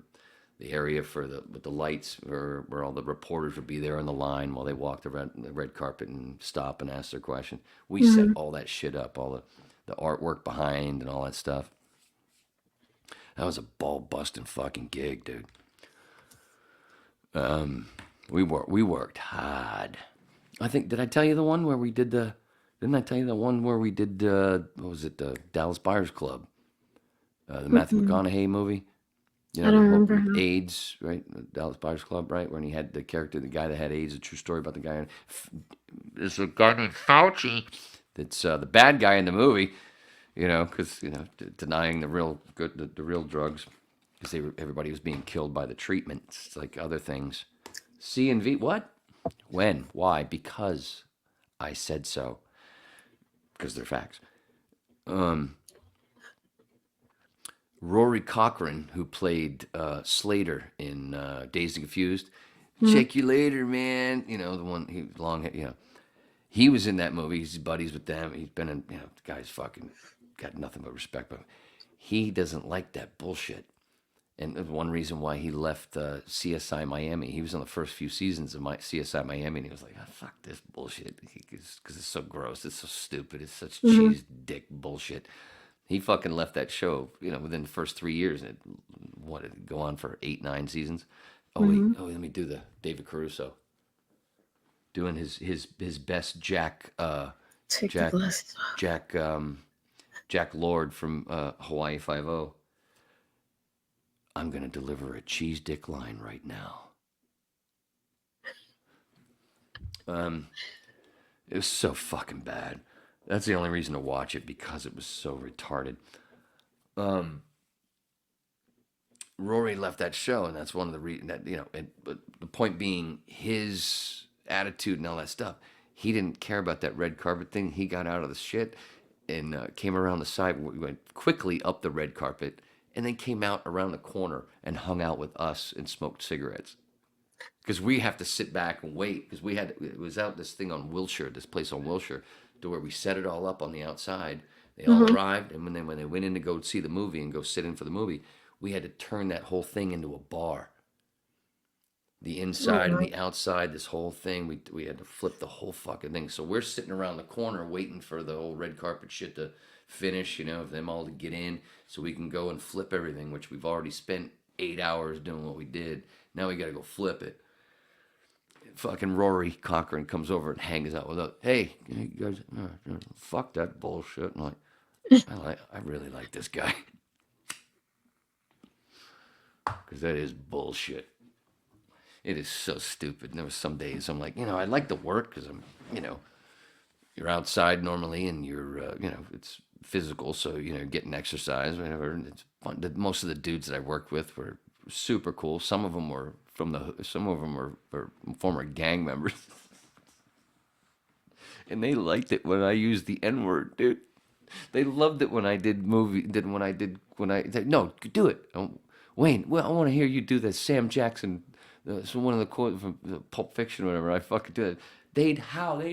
the area with the lights where all the reporters would be there on the line while they walked the red carpet and stop and ask their question. We set all that shit up, all the artwork behind and all that stuff. That was a ball-busting fucking gig, dude. We worked hard. I think, did I tell you the one where we did didn't I tell you the one where we did, what was it, the Dallas Buyers Club? The Matthew McConaughey movie? You know, I don't remember. AIDS, right? The Dallas Buyers Club, right? When he had the character, the guy that had AIDS, a true story about the guy. There's a guy named Fauci that's the bad guy in the movie, you know, because, you know, denying the real drugs, because everybody was being killed by the treatments, like other things. C and V, what? When? Why? Because I said so. Because they're facts. Rory Cochrane, who played Slater in Dazed and Confused, check you later, man. You know, the one, he was in that movie. He's buddies with them. He's been in, you know, the guy's fucking got nothing but respect, but he doesn't like that bullshit. And one reason why he left CSI Miami, he was on the first few seasons of CSI Miami, and he was like, oh, fuck this bullshit, because it's so gross, it's so stupid, it's such cheese dick bullshit. He fucking left that show, you know, within the first 3 years, and did it go on for 8-9 seasons? Oh, wait, let me do the David Caruso. Doing his best Jack Lord from Hawaii Five-0. I'm going to deliver a cheese dick line right now. It was so fucking bad. That's the only reason to watch it, because it was so retarded. Rory left that show, and that's one of the reasons that, you know, but the point being his attitude and all that stuff. He didn't care about that red carpet thing. He got out of the shit and came around the side. We went quickly up the red carpet, and then came out around the corner and hung out with us and smoked cigarettes. because we have to sit back and wait because it was out this thing on Wilshire, this place on Wilshire, to where we set it all up on the outside. They all arrived, and when they went in to go see the movie and go sit in for the movie, we had to turn that whole thing into a bar. The inside and the outside, this whole thing, we had to flip the whole fucking thing. So we're sitting around the corner waiting for the whole red carpet shit to finish, of them all to get in so we can go and flip everything, which we've already spent 8 hours doing what we did. Now we got to go flip it. Fucking Rory Cochrane comes over and hangs out with us. Hey, you guys, fuck that bullshit. And I really like this guy. Because that is bullshit. It is so stupid. And there was some days I'm like, I like to work because I'm, you're outside normally and you're, it's physical. So, getting exercise, whatever. It's fun. Most of the dudes that I worked with were super cool. Some of them were were former gang members. And they liked it when I used the N-word, dude. They loved it when I did no, do it. Wayne, well, I want to hear you do the Sam Jackson, one of the quotes from Pulp Fiction or whatever. I fucking do it. They'd howl.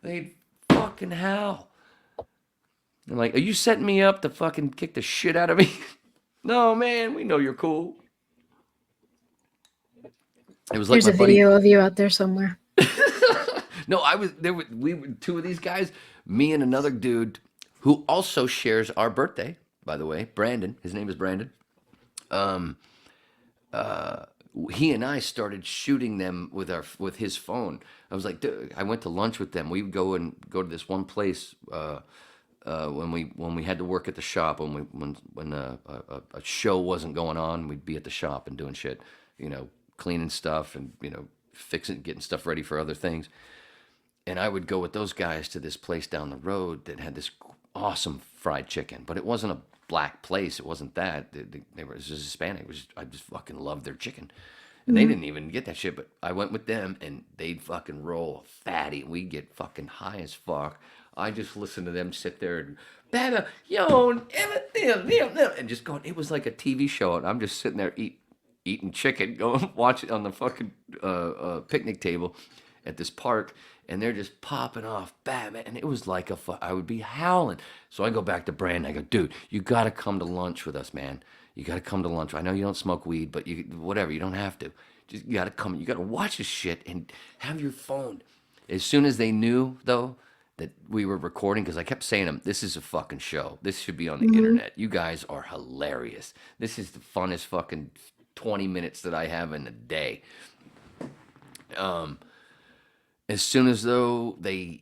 They'd fucking howl. I'm like, are you setting me up to fucking kick the shit out of me? No, man, we know you're cool. It was like There's a video of you out there somewhere. No, we were two of these guys, me and another dude who also shares our birthday, by the way, Brandon. His name is Brandon. He and I started shooting them with his phone. I was like, dude, I went to lunch with them. We would go to this one place when we had to work at the shop, when a show wasn't going on, we'd be at the shop and doing shit, cleaning stuff and getting stuff ready for other things. And I would go with those guys to this place down the road that had this awesome fried chicken, but it wasn't a black place. It wasn't that. It was just Hispanic. I just fucking loved their chicken. And they didn't even get that shit, but I went with them and they'd fucking roll fatty. We'd get fucking high as fuck. I just listened to them sit there and better, and just going, it was like a TV show. And I'm just sitting there eating chicken, going watch it on the fucking picnic table at this park. And they're just popping off, bam, and it was like I would be howling. So I go back to Brandon. I go, dude, you got to come to lunch with us, man. You got to come to lunch. I know you don't smoke weed, but whatever, you don't have to. Just you got to come. You got to watch this shit and have your phone. As soon as they knew, though, that we were recording, because I kept saying to them, this is a fucking show. This should be on the internet. You guys are hilarious. This is the funnest fucking 20 minutes that I have in a day. As soon as though they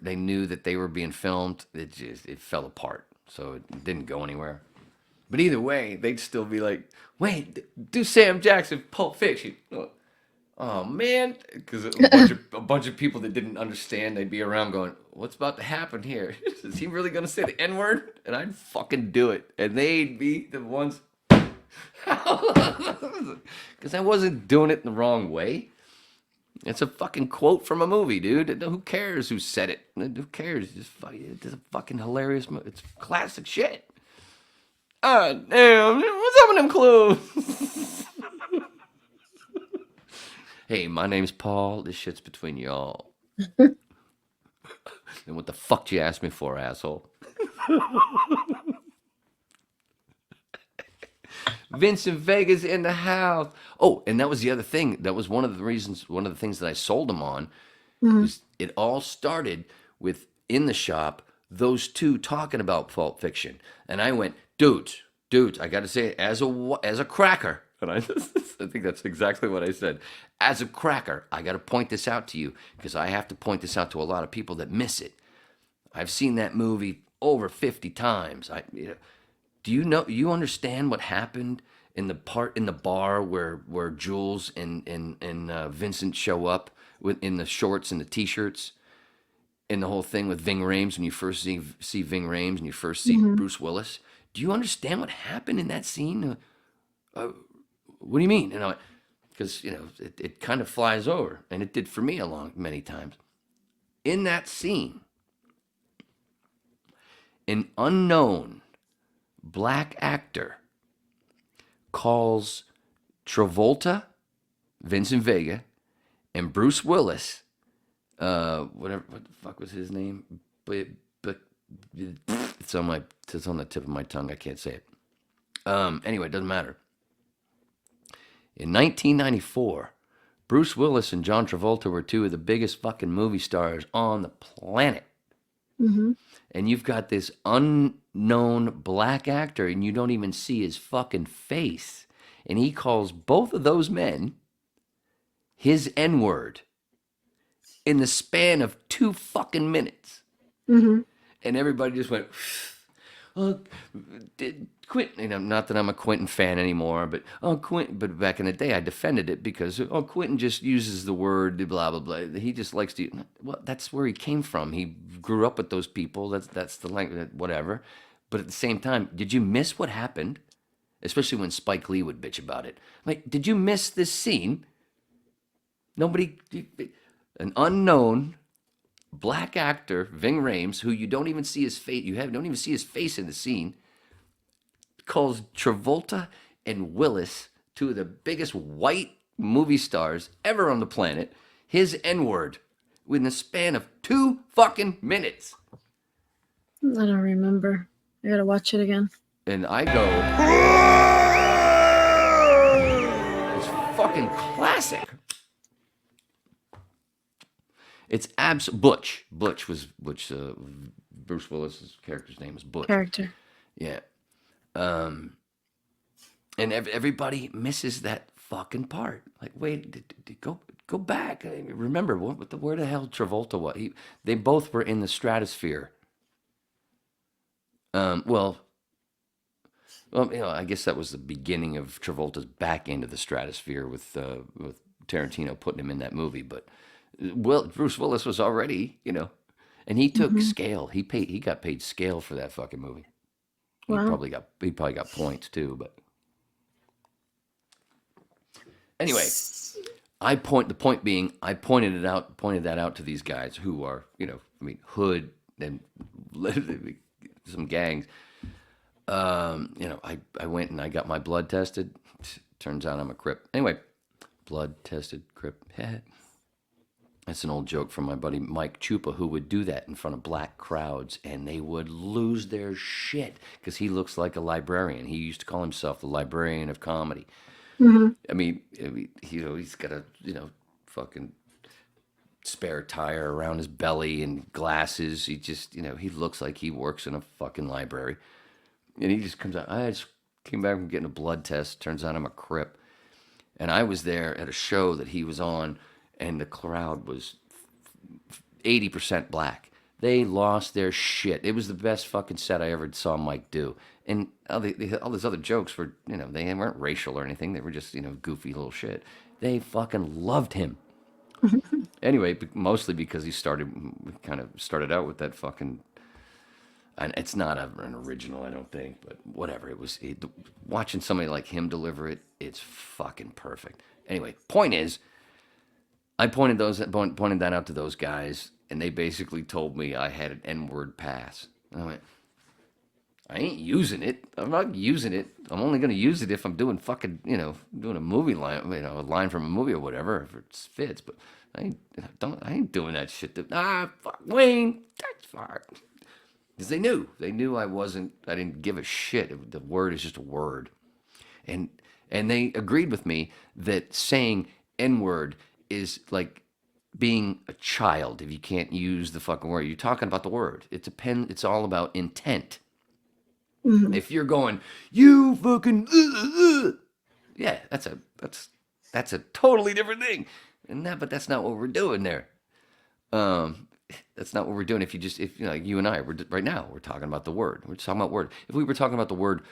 knew that they were being filmed, it fell apart. So it didn't go anywhere. But either way, they'd still be like, wait, do Sam Jackson Pulp Fiction. Oh man, because a bunch of people that didn't understand, they'd be around going, what's about to happen here? Is he really gonna say the N-word? And I'd fucking do it. And they'd be the ones, because I wasn't doing it in the wrong way. It's a fucking quote from a movie, dude. Who cares who said it? Who cares? It's a fucking hilarious movie. It's classic shit. Ah, damn. What's up with them clothes? Hey, my name's Paul. This shit's between y'all. And what the fuck did you ask me for, asshole? Vincent Vega's in the house. Oh, and that was the other thing. That was one of the things that I sold them on. It all started with, in the shop, those two talking about Pulp Fiction. And I went, dudes, I got to say it as a cracker. And I think that's exactly what I said. As a cracker, I got to point this out to you because I have to point this out to a lot of people that miss it. I've seen that movie over 50 times. Do you understand what happened in the part in the bar where Jules and Vincent show up in the shorts and the t-shirts, and the whole thing with Ving Rhames when you first see Ving Rhames and you first see Bruce Willis? Do you understand what happened in that scene? What do you mean? Because it kind of flies over, and it did for me many times. In that scene, an unknown black actor calls Travolta, Vincent Vega, and Bruce Willis. What the fuck was his name? But it's on the tip of my tongue. I can't say it. Anyway, it doesn't matter. In 1994, Bruce Willis and John Travolta were two of the biggest fucking movie stars on the planet. Mm-hmm. And you've got this unknown black actor, and you don't even see his fucking face. And he calls both of those men his N-word in the span of 2 fucking minutes. Mm-hmm. And everybody just went, oh, Quentin, you know, not that I'm a Quentin fan anymore, but Quentin. But back in the day, I defended it because Quentin just uses the word blah blah blah. He just likes to. Well, that's where he came from. He grew up with those people. That's the language, whatever. But at the same time, did you miss what happened? Especially when Spike Lee would bitch about it. Like, did you miss this scene? Nobody, an unknown black actor, Ving Rhames, who you don't even see his face. Don't even see his face in the scene. Calls Travolta and Willis, two of the biggest white movie stars ever on the planet, his N-word within the span of 2 fucking minutes. I don't remember. I gotta watch it again. And I go, it's fucking classic. It's Butch. Butch, Bruce Willis's character's name is Butch. Character. Yeah. And everybody misses that fucking part. Like, wait, go back. I mean, remember where the hell Travolta was? They both were in the stratosphere. Well, you know, I guess that was the beginning of Travolta's back into the stratosphere with Tarantino putting him in that movie. But Bruce Willis was already, you know, and he took scale. He got paid scale for that fucking movie. Wow. He probably got points too, but anyway, I pointed that out to these guys who are, you know, I mean, hood and some gangs. You know, I went and I got my blood tested. Turns out I'm a Crip. Anyway, blood tested, Crip. That's an old joke from my buddy Mike Chupa, who would do that in front of black crowds, and they would lose their shit because he looks like a librarian. He used to call himself the librarian of comedy. Mm-hmm. I mean, you know, he's got a, you know, fucking spare tire around his belly and glasses. He just, you know, he looks like he works in a fucking library. And he just comes out. I just came back from getting a blood test. Turns out I'm a Crip. And I was there at a show that he was on, and the crowd was 80% black. They lost their shit. It was the best fucking set I ever saw Mike do. And all those other jokes were, you know, they weren't racial or anything. They were just, you know, goofy little shit. They fucking loved him. Anyway, mostly because he started out with that fucking, and it's not an original, I don't think, but whatever. Watching somebody like him deliver it, it's fucking perfect. Anyway, point is, I pointed that out to those guys, and they basically told me I had an N-word pass. And I went, I ain't using it. I'm not using it. I'm only going to use it if I'm doing fucking, you know, doing a movie line, you know, a line from a movie or whatever, if it fits. But I ain't doing that shit. Fuck Wayne, that's fine. Because they knew I didn't give a shit. The word is just a word. And they agreed with me that saying N-word is like being a child if you can't use the fucking word. You're talking about the word. It's all about intent. Mm-hmm. If you're going, you fucking, yeah, that's a totally different thing. But that's not what we're doing there. That's not what we're doing. If you know, like you and I, right now, we're talking about the word. We're talking about word. If we were talking about the word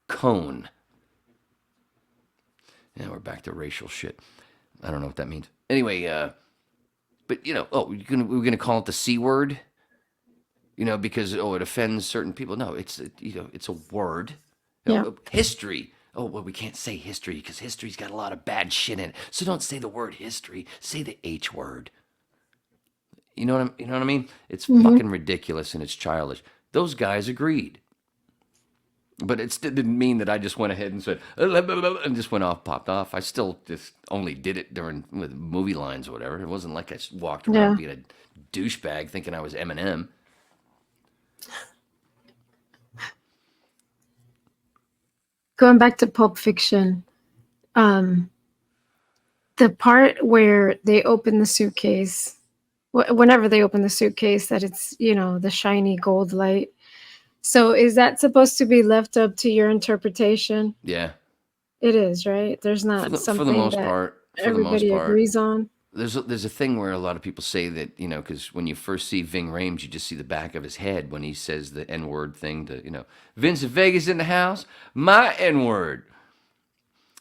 cone, and we're back to racial shit. I don't know what that means. Anyway, but you know, we're gonna call it the C word, you know, because it offends certain people. No, it's it's a word. Yeah. History. Oh, well, we can't say history because history's got a lot of bad shit in it. So don't say the word history. Say the H word. You know what I mean? It's fucking ridiculous and it's childish. Those guys agreed. But it still didn't mean that I just went ahead and said, and just popped off. I still just only did it with movie lines or whatever. It wasn't like I just walked around being a douchebag thinking I was Eminem. Going back to Pulp Fiction, the part where they open the suitcase, whenever they open the suitcase, that it's, the shiny gold light. So is that supposed to be left up to your interpretation? Yeah. It is, right? There's not something for the most that part, everybody agrees on. There's a thing where a lot of people say that, because when you first see Ving Rhames, you just see the back of his head when he says the N-word thing to, Vincent Vega's in the house, my N-word.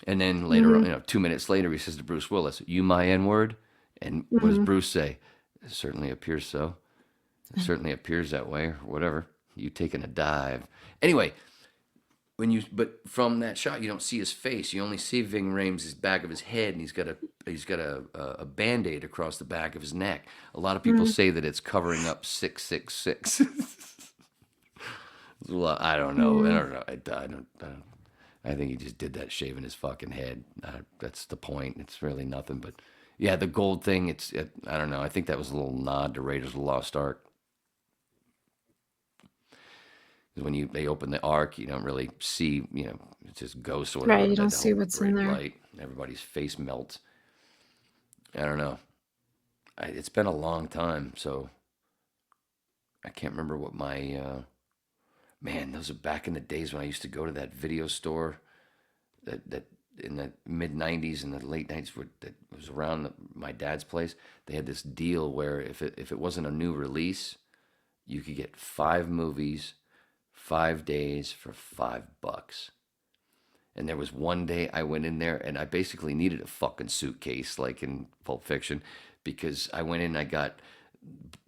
And then later on, 2 minutes later, he says to Bruce Willis, you my N-word? And what does Bruce say? It certainly appears so. It certainly appears that way, or whatever. You taking a dive. Anyway, but from that shot, you don't see his face. You only see Ving Rhames' back of his head, and he's got a Band-Aid across the back of his neck. A lot of people say that it's covering up 666. Well, I don't know. I don't. I think he just did that shaving his fucking head. That's the point. It's really nothing. But yeah, the gold thing. I don't know. I think that was a little nod to Raiders of the Lost Ark. When they open the Ark, you don't really see, it's just ghosts or whatever. Right, you don't see what's in there. Light, everybody's face melts. I don't know. It's been a long time, so I can't remember what my man. Those are back in the days when I used to go to that video store that in the mid '90s and the late '90s that was around my dad's place. They had this deal where if it wasn't a new release, you could get 5 movies. 5 days for $5. And there was one day I went in there and I basically needed a fucking suitcase like in Pulp Fiction, because I went in and I got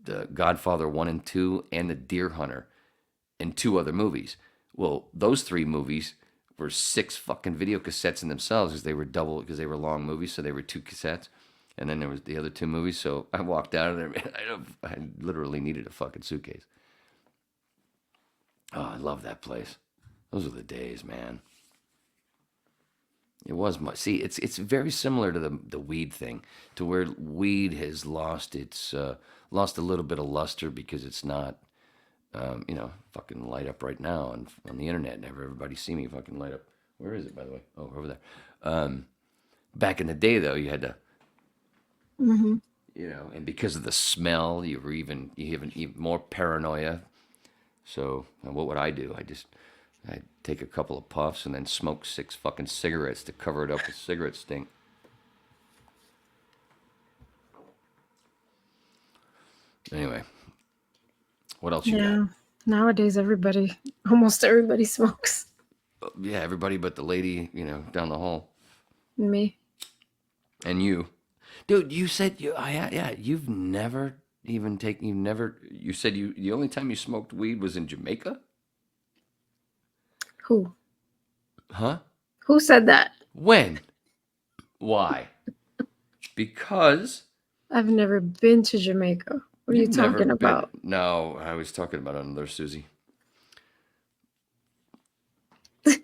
the Godfather 1 and 2 and the Deer Hunter and 2 other movies. Well, those 3 movies were 6 fucking video cassettes in themselves because they were long movies, so they were 2 cassettes. And then there was the other 2 movies, so I walked out of there and I literally needed a fucking suitcase. Oh, I love that place. Those were the days, man. It was much. See, it's very similar to the weed thing, to where weed has lost a little bit of luster because it's not, fucking light up right now on the internet. Never everybody see me fucking light up. Where is it, by the way? Oh, over there. Back in the day, though, you had to, and because of the smell, you have even more paranoia. So what would I do? I'd take a couple of puffs and then smoke 6 fucking cigarettes to cover it up with cigarette stink. Anyway, what else you got? Nowadays almost everybody smokes. Yeah, everybody but the lady, down the hall. Me. And you. Dude, you said you've never you said the only time you smoked weed was in Jamaica? Who? Huh? Who said that? When? Why? Because I've never been to Jamaica. What are you talking about? No, I was talking about another Susie. I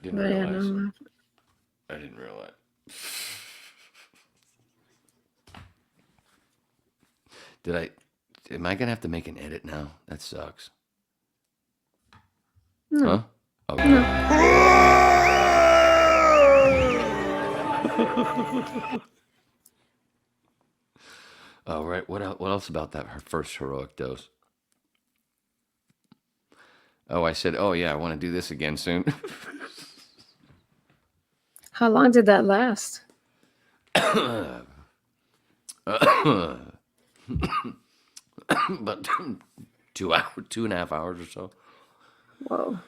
didn't realize. Am I going to have to make an edit now? That sucks. No. Huh? Okay. No. Oh, right. What else about that first heroic dose? Oh, I said, oh, yeah, I want to do this again soon. How long did that last? About 2.5 hours or so. Whoa.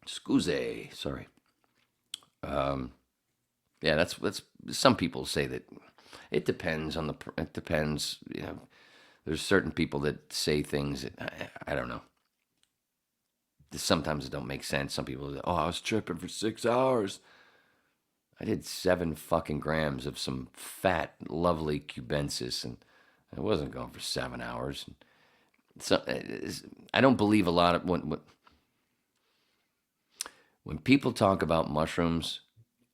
Scusi, sorry. Yeah, that's some people say that it depends on it depends, there's certain people that say things that I don't know. Sometimes it don't make sense. Some people say, oh, I was tripping for 6 hours. I did 7 fucking grams of some fat, lovely cubensis, and I wasn't going for 7 hours. So I don't believe a lot of when people talk about mushrooms.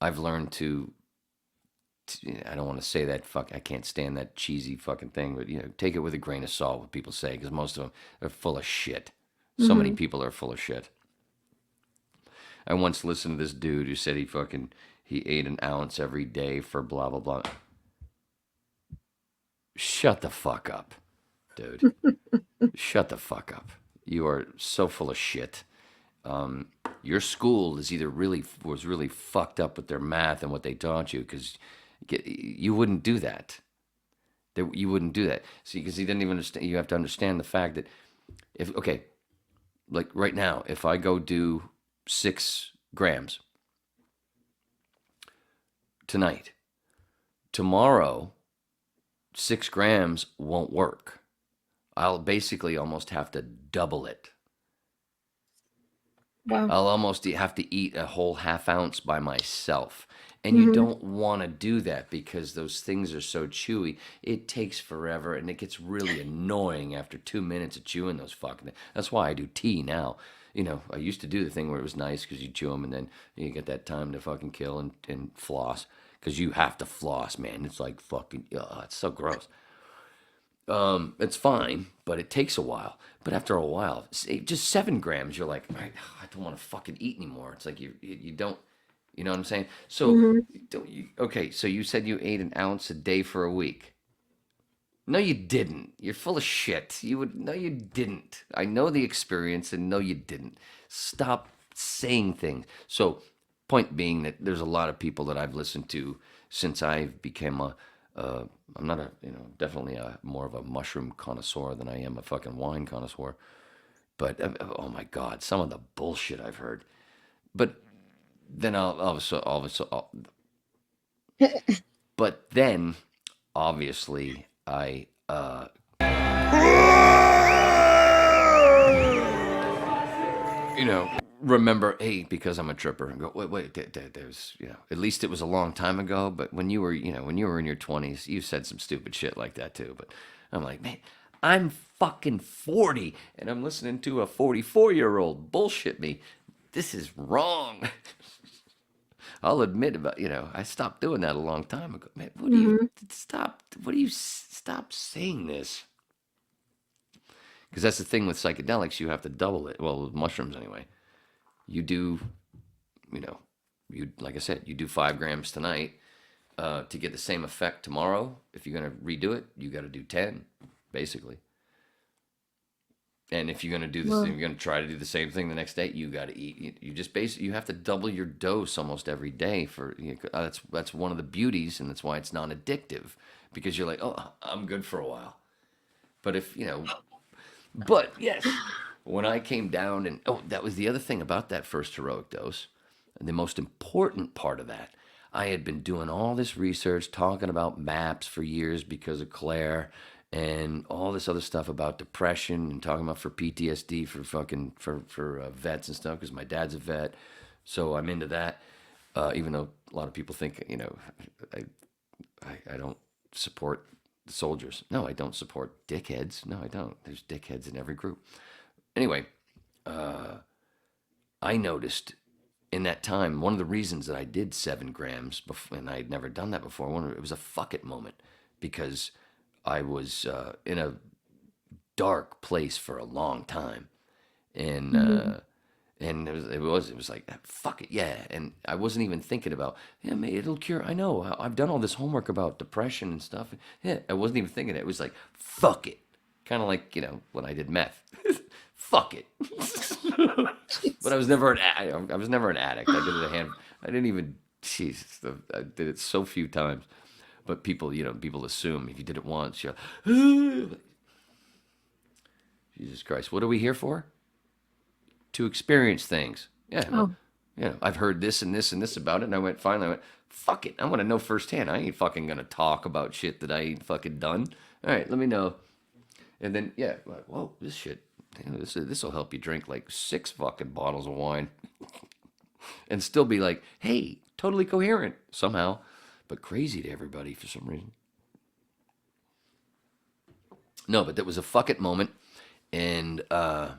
I've learned to I don't want to say that I can't stand that cheesy fucking thing, but take it with a grain of salt what people say, because most of them are full of shit. So many people are full of shit. I once listened to this dude who said he ate an ounce every day for blah blah blah. Shut the fuck up, dude. Shut the fuck up. You are so full of shit. Your school was really fucked up with their math and what they taught you, because you wouldn't do that. You wouldn't do that. See, because he didn't even understand. You have to understand the fact that like right now, if I go do 6 grams tonight, tomorrow, 6 grams won't work. I'll basically almost have to double it. Wow. I'll almost have to eat a whole half ounce by myself. And you don't want to do that because those things are so chewy. It takes forever, and it gets really annoying after 2 minutes of chewing those fucking things. That's why I do tea now. I used to do the thing where it was nice because you chew them and then you get that time to fucking kill and floss. Because you have to floss, man. It's like fucking, it's so gross. It's fine, but it takes a while. But after a while, just 7 grams, you're like, I don't want to fucking eat anymore. It's like you don't, you know what I'm saying? So, so you said you ate an ounce a day for a week. No, you didn't. You're full of shit. No, you didn't. I know the experience, and no, you didn't. Stop saying things. So, point being that there's a lot of people that I've listened to since I became I'm not definitely more of a mushroom connoisseur than I am a fucking wine connoisseur. But, oh my God, some of the bullshit I've heard. But then but then, obviously, I, remember, hey, because I'm a tripper, and go, wait, there's, at least it was a long time ago, but when you were in your 20s, you said some stupid shit like that too. But I'm like, man, I'm fucking 40, and I'm listening to a 44-year-old bullshit me. This is wrong. I'll admit I stopped doing that a long time ago. Man, stop saying this? Because that's the thing with psychedelics, you have to double it. Well, with mushrooms anyway. You do, like I said, you do 5 grams tonight to get the same effect tomorrow. If you're going to redo it, you got to do 10, basically. And if you're going to do this, you're going to try to do the same thing the next day, you got to eat. You just you have to double your dose almost every day. That's one of the beauties, and that's why it's non-addictive, because you're like, oh, I'm good for a while. But but yes, when I came down and, that was the other thing about that first heroic dose, and the most important part of that, I had been doing all this research, talking about MAPS for years because of Claire, and all this other stuff about depression, and talking about for PTSD for vets and stuff, because my dad's a vet, so I'm into that. Even though a lot of people think I don't support the soldiers. No, I don't support dickheads. No, I don't. There's dickheads in every group. Anyway, I noticed in that time, one of the reasons that I did 7 grams before, and I had never done that before, it was a fuck it moment, because I was in a dark place for a long time, and it was like, fuck it, yeah. And I wasn't even thinking about, it'll cure. I know I've done all this homework about depression and stuff. Yeah, I wasn't even thinking it. It was like, fuck it, kind of like when I did meth. Fuck it. But I was never an addict. I did it I didn't even. Jesus, I did it so few times. But people assume if you did it once, you're. Jesus Christ, what are we here for? To experience things. Yeah. I've heard this and this and this about it, and finally I went, fuck it. I want to know firsthand. I ain't fucking gonna talk about shit that I ain't fucking done. All right, let me know. And then like, whoa, this shit. This will help you drink like 6 fucking bottles of wine, and still be like, hey, totally coherent somehow, but crazy to everybody for some reason. No, but that was a fuck it moment, and I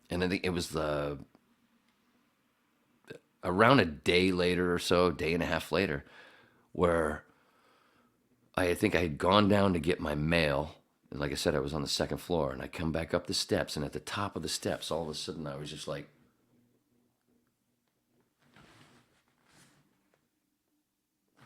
think it was around a day later or so, day and a half later, where I think I had gone down to get my mail. And like I said, I was on the second floor, and I come back up the steps, and at the top of the steps, all of a sudden, I was just like,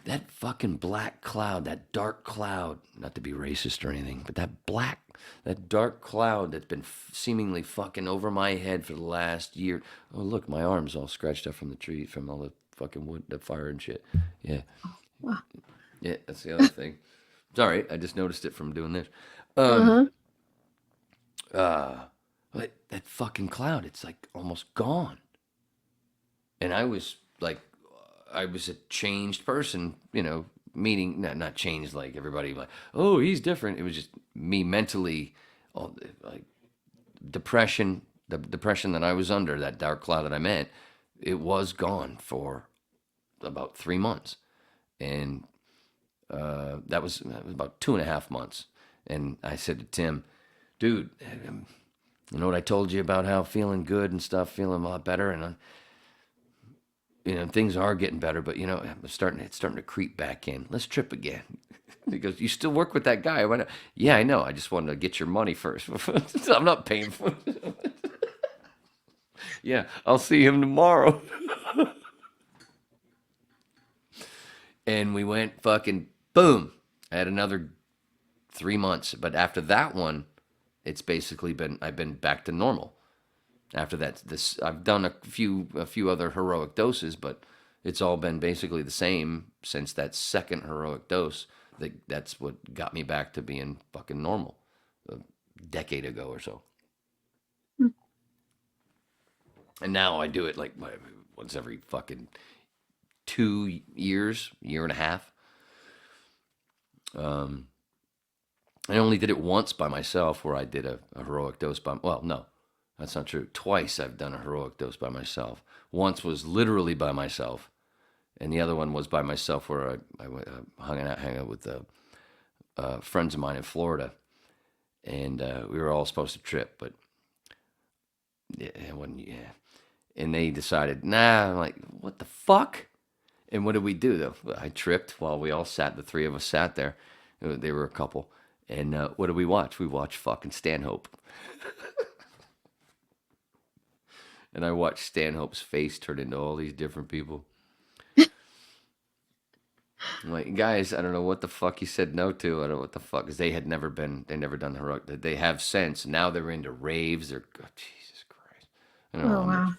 that fucking black cloud, that dark cloud, not to be racist or anything, but that dark cloud that's been seemingly fucking over my head for the last year. Oh, look, my arm's all scratched up from the tree, from all the fucking wood, the fire and shit. Yeah. Yeah, that's the other thing. It's all right. I just noticed it from doing this. But that fucking cloud, it's like almost gone. And I was like, I was a changed person, meaning not changed like everybody like, oh, he's different. It was just me mentally, like depression, the depression that I was under, that dark cloud that I meant, it was gone for about 3 months. And that was about 2.5 months. And I said to Tim, dude, you know what I told you about how feeling good and stuff, feeling a lot better, and things are getting better, but it's starting to creep back in. Let's trip again. He goes, you still work with that guy? I went, yeah, I know. I just wanted to get your money first. I'm not paying for it. Yeah, I'll see him tomorrow. And we went fucking boom. I had another 3 months, but after that one, it's basically I've been back to normal. After that, I've done a few other heroic doses, but it's all been basically the same since that second heroic dose. That's what got me back to being fucking normal a decade ago or so. And now I do it like once every fucking 2 years, year and a half. I only did it once by myself, where I did a heroic dose no. That's not true. Twice I've done a heroic dose by myself. Once was literally by myself, and the other one was by myself, where I hung out with friends of mine in Florida, and we were all supposed to trip, but and they decided, nah. I'm like, what the fuck? And what did we do though? I tripped while we all sat. The three of us sat there. They were a couple, and what did we watch? We watched fucking Stanhope. And I watched Stanhope's face turn into all these different people. I'm like, guys, I don't know what the fuck you said no to. I don't know what the fuck, because they never done heroic. They have since. Now they're into raves. They're, oh, Jesus Christ. I don't know. Wow.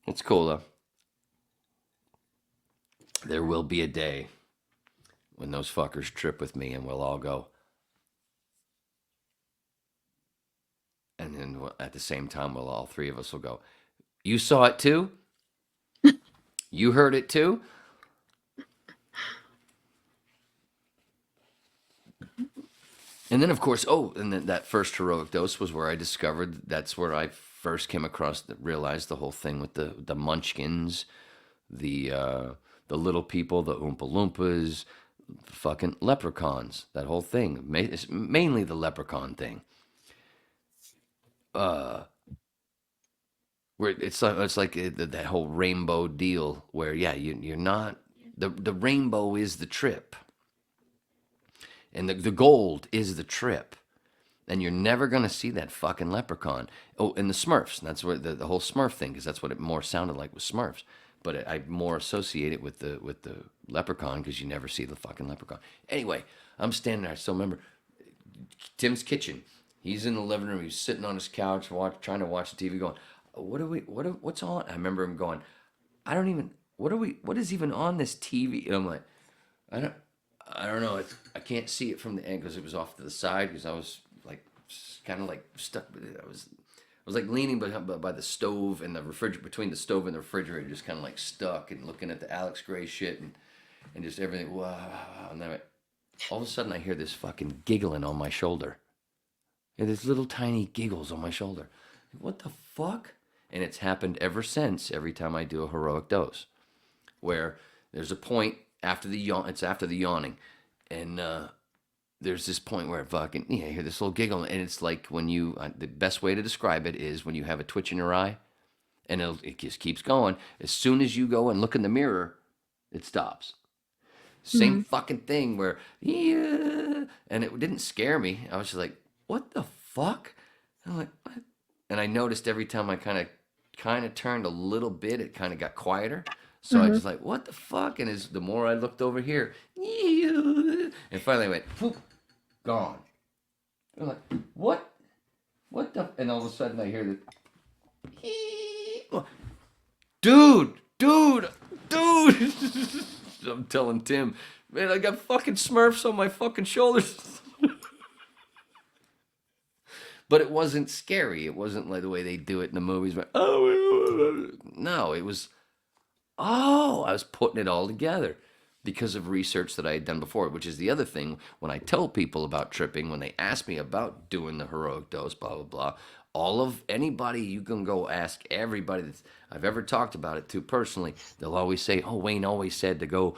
It's cool though. There will be a day when those fuckers trip with me, and we'll all go. And then at the same time, all three of us will go, you saw it too? You heard it too? And then, of course, and then that first heroic dose was where I discovered, that's where I first came across, realized the whole thing with the munchkins, the little people, the Oompa Loompas, fucking leprechauns, that whole thing. It's mainly the leprechaun thing. Where it's like that whole rainbow deal, where you're not, the rainbow is the trip, and the gold is the trip, and you're never gonna see that fucking leprechaun. Oh, and the Smurfs, that's where the whole Smurf thing, because that's what it more sounded like with Smurfs, but I more associate it with the leprechaun, because you never see the fucking leprechaun. Anyway, I'm standing there. I still remember Tim's kitchen. He's in the living room. He's sitting on his couch, trying to watch the TV, going, what's on? I remember him going, what is even on this TV? And I'm like, I don't know. I can't see it from the end, because it was off to the side, because I was like kind of like stuck. I was like leaning by the stove and the refrigerator, between the stove and the refrigerator, just kind of like stuck and looking at the Alex Gray shit and just everything. Wow. And then all of a sudden I hear this fucking giggling on my shoulder. And there's little tiny giggles on my shoulder. What the fuck? And it's happened ever since, every time I do a heroic dose, where there's a point after the yawning, and there's this point where I hear this little giggle, and it's like when you, the best way to describe it is when you have a twitch in your eye, and it just keeps going. As soon as you go and look in the mirror, it stops. Same fucking thing where, yeah, and it didn't scare me. I was just like, what the fuck? And I'm like, what? And I noticed every time I kind of turned a little bit, it kind of got quieter. So I just like, what the fuck? And the more I looked over here, yeah, and finally I went, whoop, gone. I'm like, what? What the? And all of a sudden I hear the, dude. I'm telling Tim, man, I got fucking Smurfs on my fucking shoulders. But it wasn't scary. It wasn't like the way they do it in the movies. Where, no, it was, I was putting it all together because of research that I had done before, which is the other thing. When I tell people about tripping, when they ask me about doing the heroic dose, blah, blah, blah, anybody, you can go ask everybody that I've ever talked about it to personally. They'll always say, oh, Wayne always said to go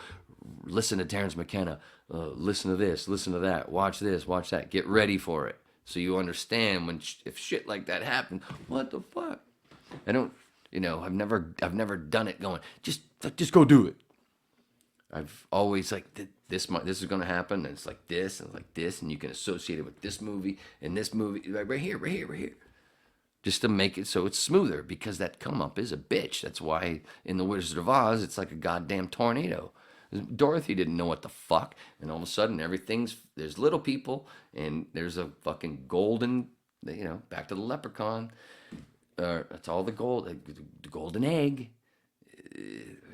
listen to Terrence McKenna, listen to this, listen to that, watch this, watch that, get ready for it. So you understand if shit like that happened, what the fuck? I don't, I've never done it going, just go do it. I've always like, this is going to happen, and it's like this, and you can associate it with this movie, and this movie, like right here. Just to make it so it's smoother, because that come up is a bitch. That's why in The Wizard of Oz, it's like a goddamn tornado. Dorothy didn't know what the fuck, and all of a sudden there's little people, and there's a fucking golden, back to the leprechaun. That's all the golden egg.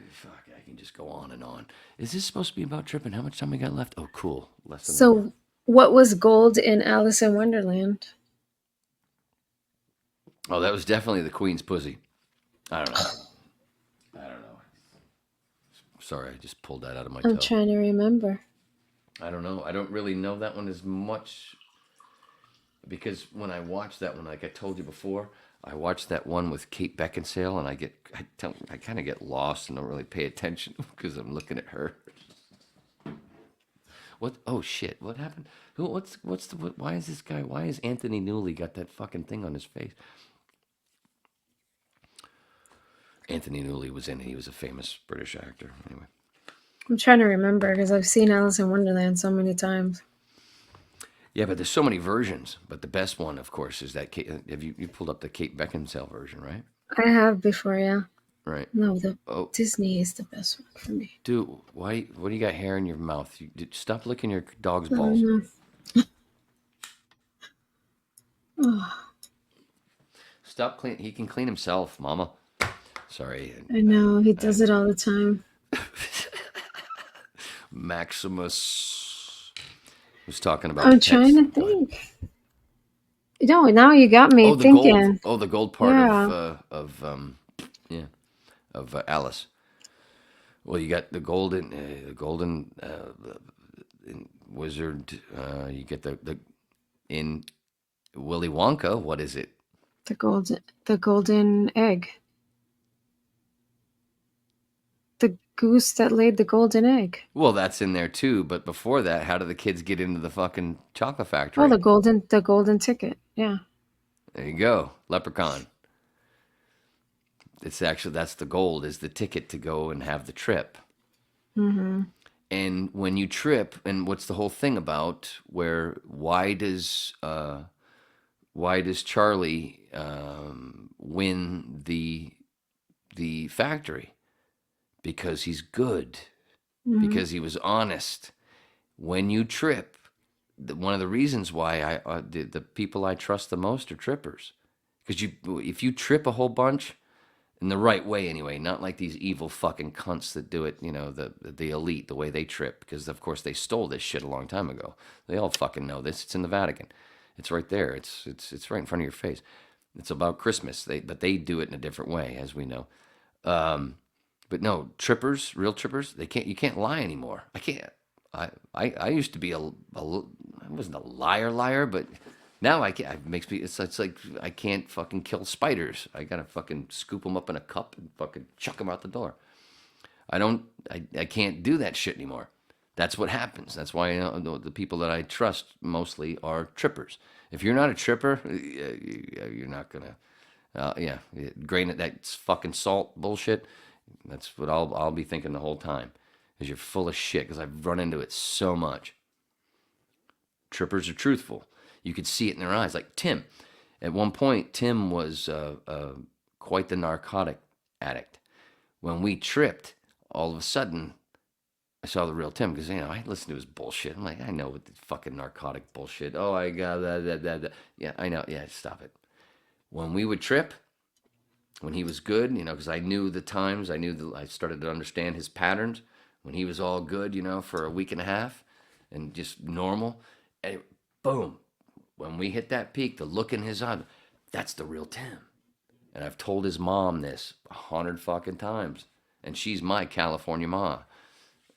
Fuck, I can just go on and on. Is this supposed to be about tripping? How much time we got left? Oh, cool. Less than So, what was gold in Alice in Wonderland? Oh, that was definitely the Queen's pussy. I don't know. Sorry, I just pulled that out of my toe. I'm trying to remember. I don't know. I don't really know that one as much, because when I watched that one, like I told you before, I watched that one with Kate Beckinsale, and I kind of get lost and don't really pay attention because I'm looking at her. What? Oh shit! What happened? Why is this guy? Why is Anthony Newley got that fucking thing on his face? Anthony Newley was in it. He was a famous British actor. Anyway. I'm trying to remember because I've seen Alice in Wonderland so many times. Yeah, but there's so many versions. But the best one, of course, is that have you pulled up the Kate Beckinsale version, right? I have before, yeah. Right. No, Disney is the best one for me. Dude, what do you got hair in your mouth? Stop licking your dog's balls. Stop clean. He can clean himself, Mama. Sorry. I know, he does it all the time. Maximus was talking about. I'm trying to think. Now you got me thinking. The gold part of Alice. Well, you got the golden wizard. You get in Willy Wonka. What is it? The golden egg. The goose that laid the golden egg. Well, that's in there too. But before that, how do the kids get into the fucking chocolate factory? Oh, the golden ticket. Yeah. There you go, Leprechaun. That's the gold, is the ticket to go and have the trip. Mm-hmm. And when you trip, and what's the whole thing about? Why does Charlie win the factory? Because he's good. Mm-hmm. Because he was honest. When you trip, one of the reasons why the people I trust the most are trippers. Because if you trip a whole bunch, in the right way anyway, not like these evil fucking cunts that do it, the elite, the way they trip, because of course they stole this shit a long time ago. They all fucking know this. It's in the Vatican. It's right there. It's right in front of your face. It's about Christmas. But they do it in a different way, as we know. But no, trippers, real trippers, you can't lie anymore. I can't. I used to be I wasn't a liar, but now I can't. It makes me. It's like I can't fucking kill spiders. I gotta fucking scoop them up in a cup and fucking chuck them out the door. I can't do that shit anymore. That's what happens. That's why the people that I trust mostly are trippers. If you're not a tripper, you're not gonna. Grain that's fucking salt bullshit. That's what I'll be thinking the whole time. Is you're full of shit because I've run into it so much. Trippers are truthful. You could see it in their eyes. Like Tim. At one point, Tim was quite the narcotic addict. When we tripped, all of a sudden, I saw the real Tim because I listened to his bullshit. I'm like, I know what the fucking narcotic bullshit. Oh, I got that. Yeah, I know. Yeah, stop it. When we would trip, when he was good, because I knew the times, I started to understand his patterns. When he was all good, for a week and a half, and just normal, and boom, when we hit that peak, the look in his eye, that's the real Tim. And I've told his mom this 100 fucking times, and she's my California ma.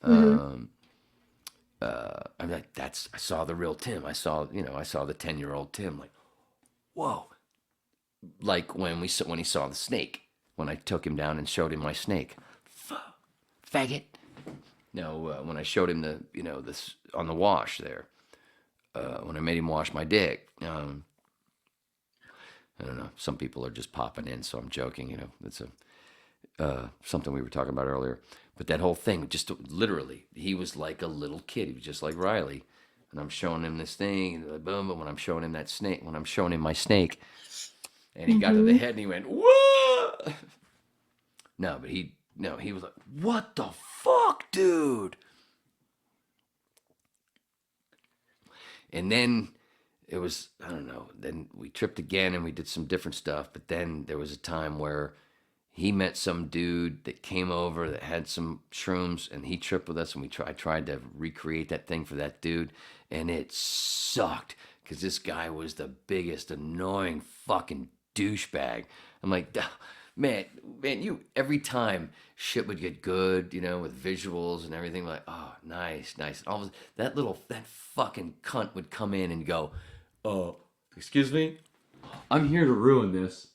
I'm like, I saw the real Tim. I saw the 10-year-old Tim. Like, whoa. Like when he saw the snake, when I took him down and showed him my snake. Faggot. No, when I showed him this on the wash there, when I made him wash my dick. I don't know. Some people are just popping in, so I'm joking. It's something we were talking about earlier. But that whole thing, just literally, he was like a little kid. He was just like Riley. And I'm showing him this thing, and boom, but when I'm showing him that snake, when I'm showing him my snake, and he got to the head and he went, whoa! No, but he was like, what the fuck, dude? And then it was, I don't know, then we tripped again and we did some different stuff. But then there was a time where he met some dude that came over that had some shrooms, and he tripped with us, and I tried to recreate that thing for that dude, and it sucked because this guy was the biggest annoying fucking douchebag. I'm like, man, you every time shit would get good, with visuals and everything, like, oh, nice. And all of that fucking cunt would come in and go, excuse me, I'm here to ruin this.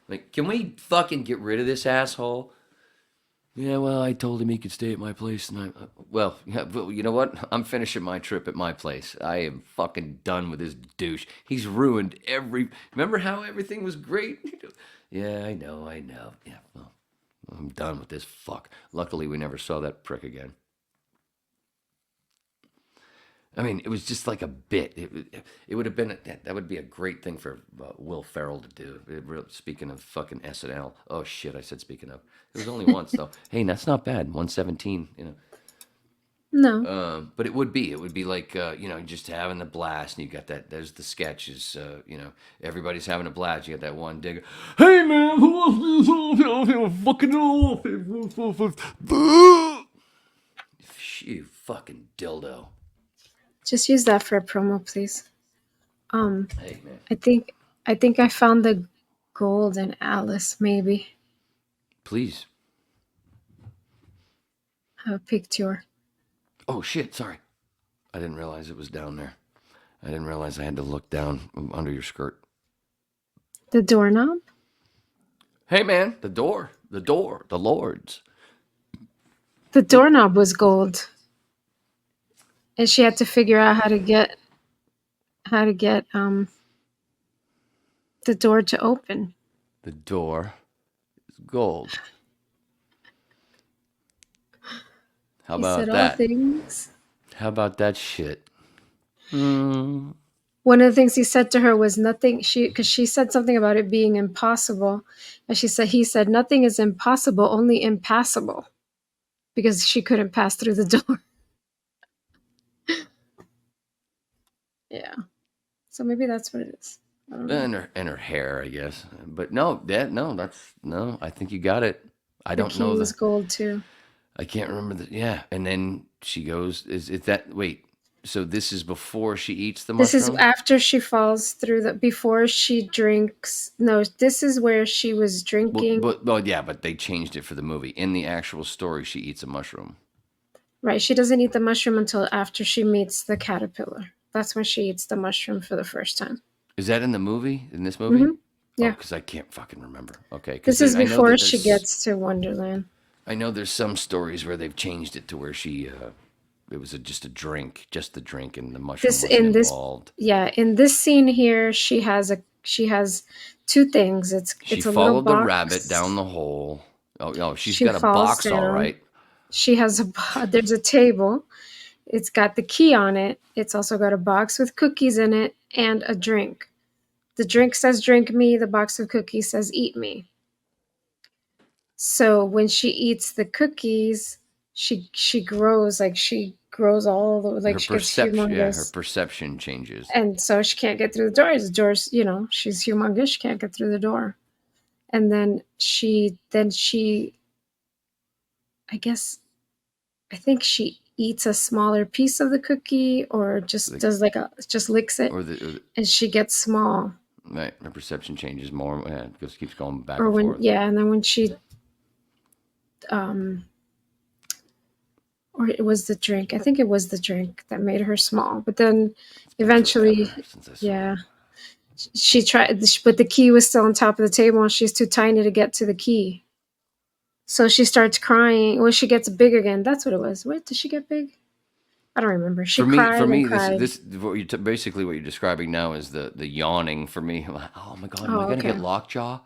Like, can we fucking get rid of this asshole? Yeah, well, I told him he could stay at my place, and well, you know what? I'm finishing my trip at my place. I am fucking done with this douche. He's ruined remember how everything was great? Yeah, I know. Yeah, well, I'm done with this fuck. Luckily, we never saw that prick again. I mean, it was just like a bit. It would have been, that would be a great thing for Will Ferrell to do. Speaking of fucking SNL. Oh, shit, I said speaking of. It was only once, though. Hey, that's not bad. 117, No. But it would be like, just having the blast, and you got that, there's the sketches, everybody's having a blast. You got that one digger. Hey, man, fucking you fucking dildo. Just use that for a promo, please. Hey, man. I think I found the gold in Alice, maybe. Please. A picture. Oh, shit, sorry. I didn't realize it was down there. I didn't realize I had to look down under your skirt. The doorknob? Hey, man, the door, the Lord's. The doorknob was gold. And she had to figure out how to get the door to open. The door is gold. How about that? All things. How about that shit? One of the things he said to her was nothing. Because she said something about it being impossible, and he said nothing is impossible, only impassable, because she couldn't pass through the door. Yeah. So maybe that's what it is. I don't know. And her hair, I guess. But no, I think you got it. I don't know. The key was gold too. I can't remember yeah. And then she goes, is that, wait, so this is before she eats the mushroom? This is after she falls through before she drinks. No, this is where she was drinking. But they changed it for the movie. In the actual story, she eats a mushroom. Right. She doesn't eat the mushroom until after she meets the caterpillar. That's when she eats the mushroom for the first time. Is that in the movie? In this movie? Mm-hmm. Yeah. Because I can't fucking remember. Okay. This is before she gets to Wonderland. I know there's some stories where they've changed it to where she it was just a drink, and the mushroom This wasn't in this involved. yeah, in this scene here, she has two things. She It's a little followed the rabbit box. down the hole. Oh, she's She got a falls box, all down. right. She has there's a table. It's got the key on it. It's also got a box with cookies in it and a drink. The drink says drink me, the box of cookies says eat me. So when she eats the cookies, she grows all the like Her she gets perception, her humongous. perception changes. And so she can't get through the door. The door's, she's humongous, she can't get through the door. And then she I think she eats a smaller piece of the cookie or just does just licks it, Or the and she gets small. right, her perception changes more. Yeah, it just keeps going back Or and when forth. and then when she or it was the drink. I think it was the drink that made her small. But then eventually, yeah, she tried, but the key was still on top of the table and she's too tiny to get to the key. So she starts crying. Well, she gets big again. That's what it was. Wait, did she get big? I don't remember. She cried For and me, cried. this basically what you're describing now is the yawning for me. Like, oh my god, am I gonna Okay. get lockjaw?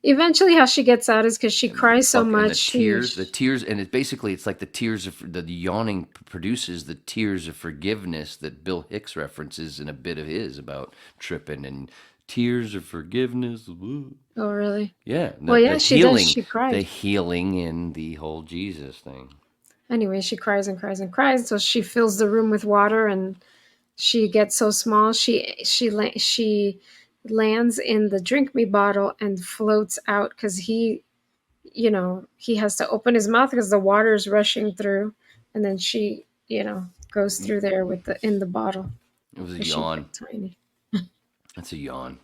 Eventually, how she gets out is because she cries so And much. the tears, and it's like the tears of the yawning produces the tears of forgiveness that Bill Hicks references in a bit of his about tripping and tears of forgiveness. Woo. Oh, really? Yeah. Well, yeah, she does. She cried. The healing in the whole Jesus thing. Anyway, she cries and cries and cries. So she fills the room with water, and she gets so small. She lands in the drink me bottle and floats out because he has to open his mouth because the water is rushing through, and then she goes through there in the bottle. It was a 'Cause she's yawn. tiny. That's a yawn.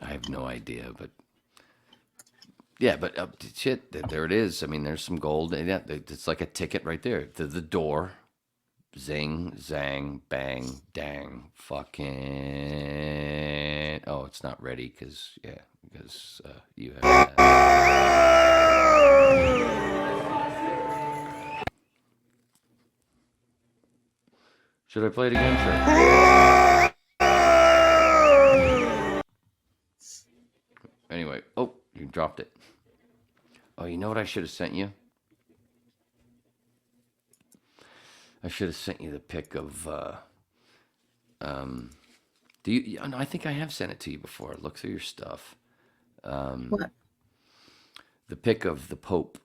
I have no idea, but yeah, but shit, there it is. I mean, there's some gold. And yeah, it's like a ticket right there to the door. Zing, zang, bang, dang, fucking. Oh, it's not ready because you have that. Should I play it again? Sure. Anyway, oh, you dropped it. Oh, you know what I should have sent you? I should have sent you the pic of. Do you? I think I have sent it to you before. Look through your stuff. What? The pic of the Pope,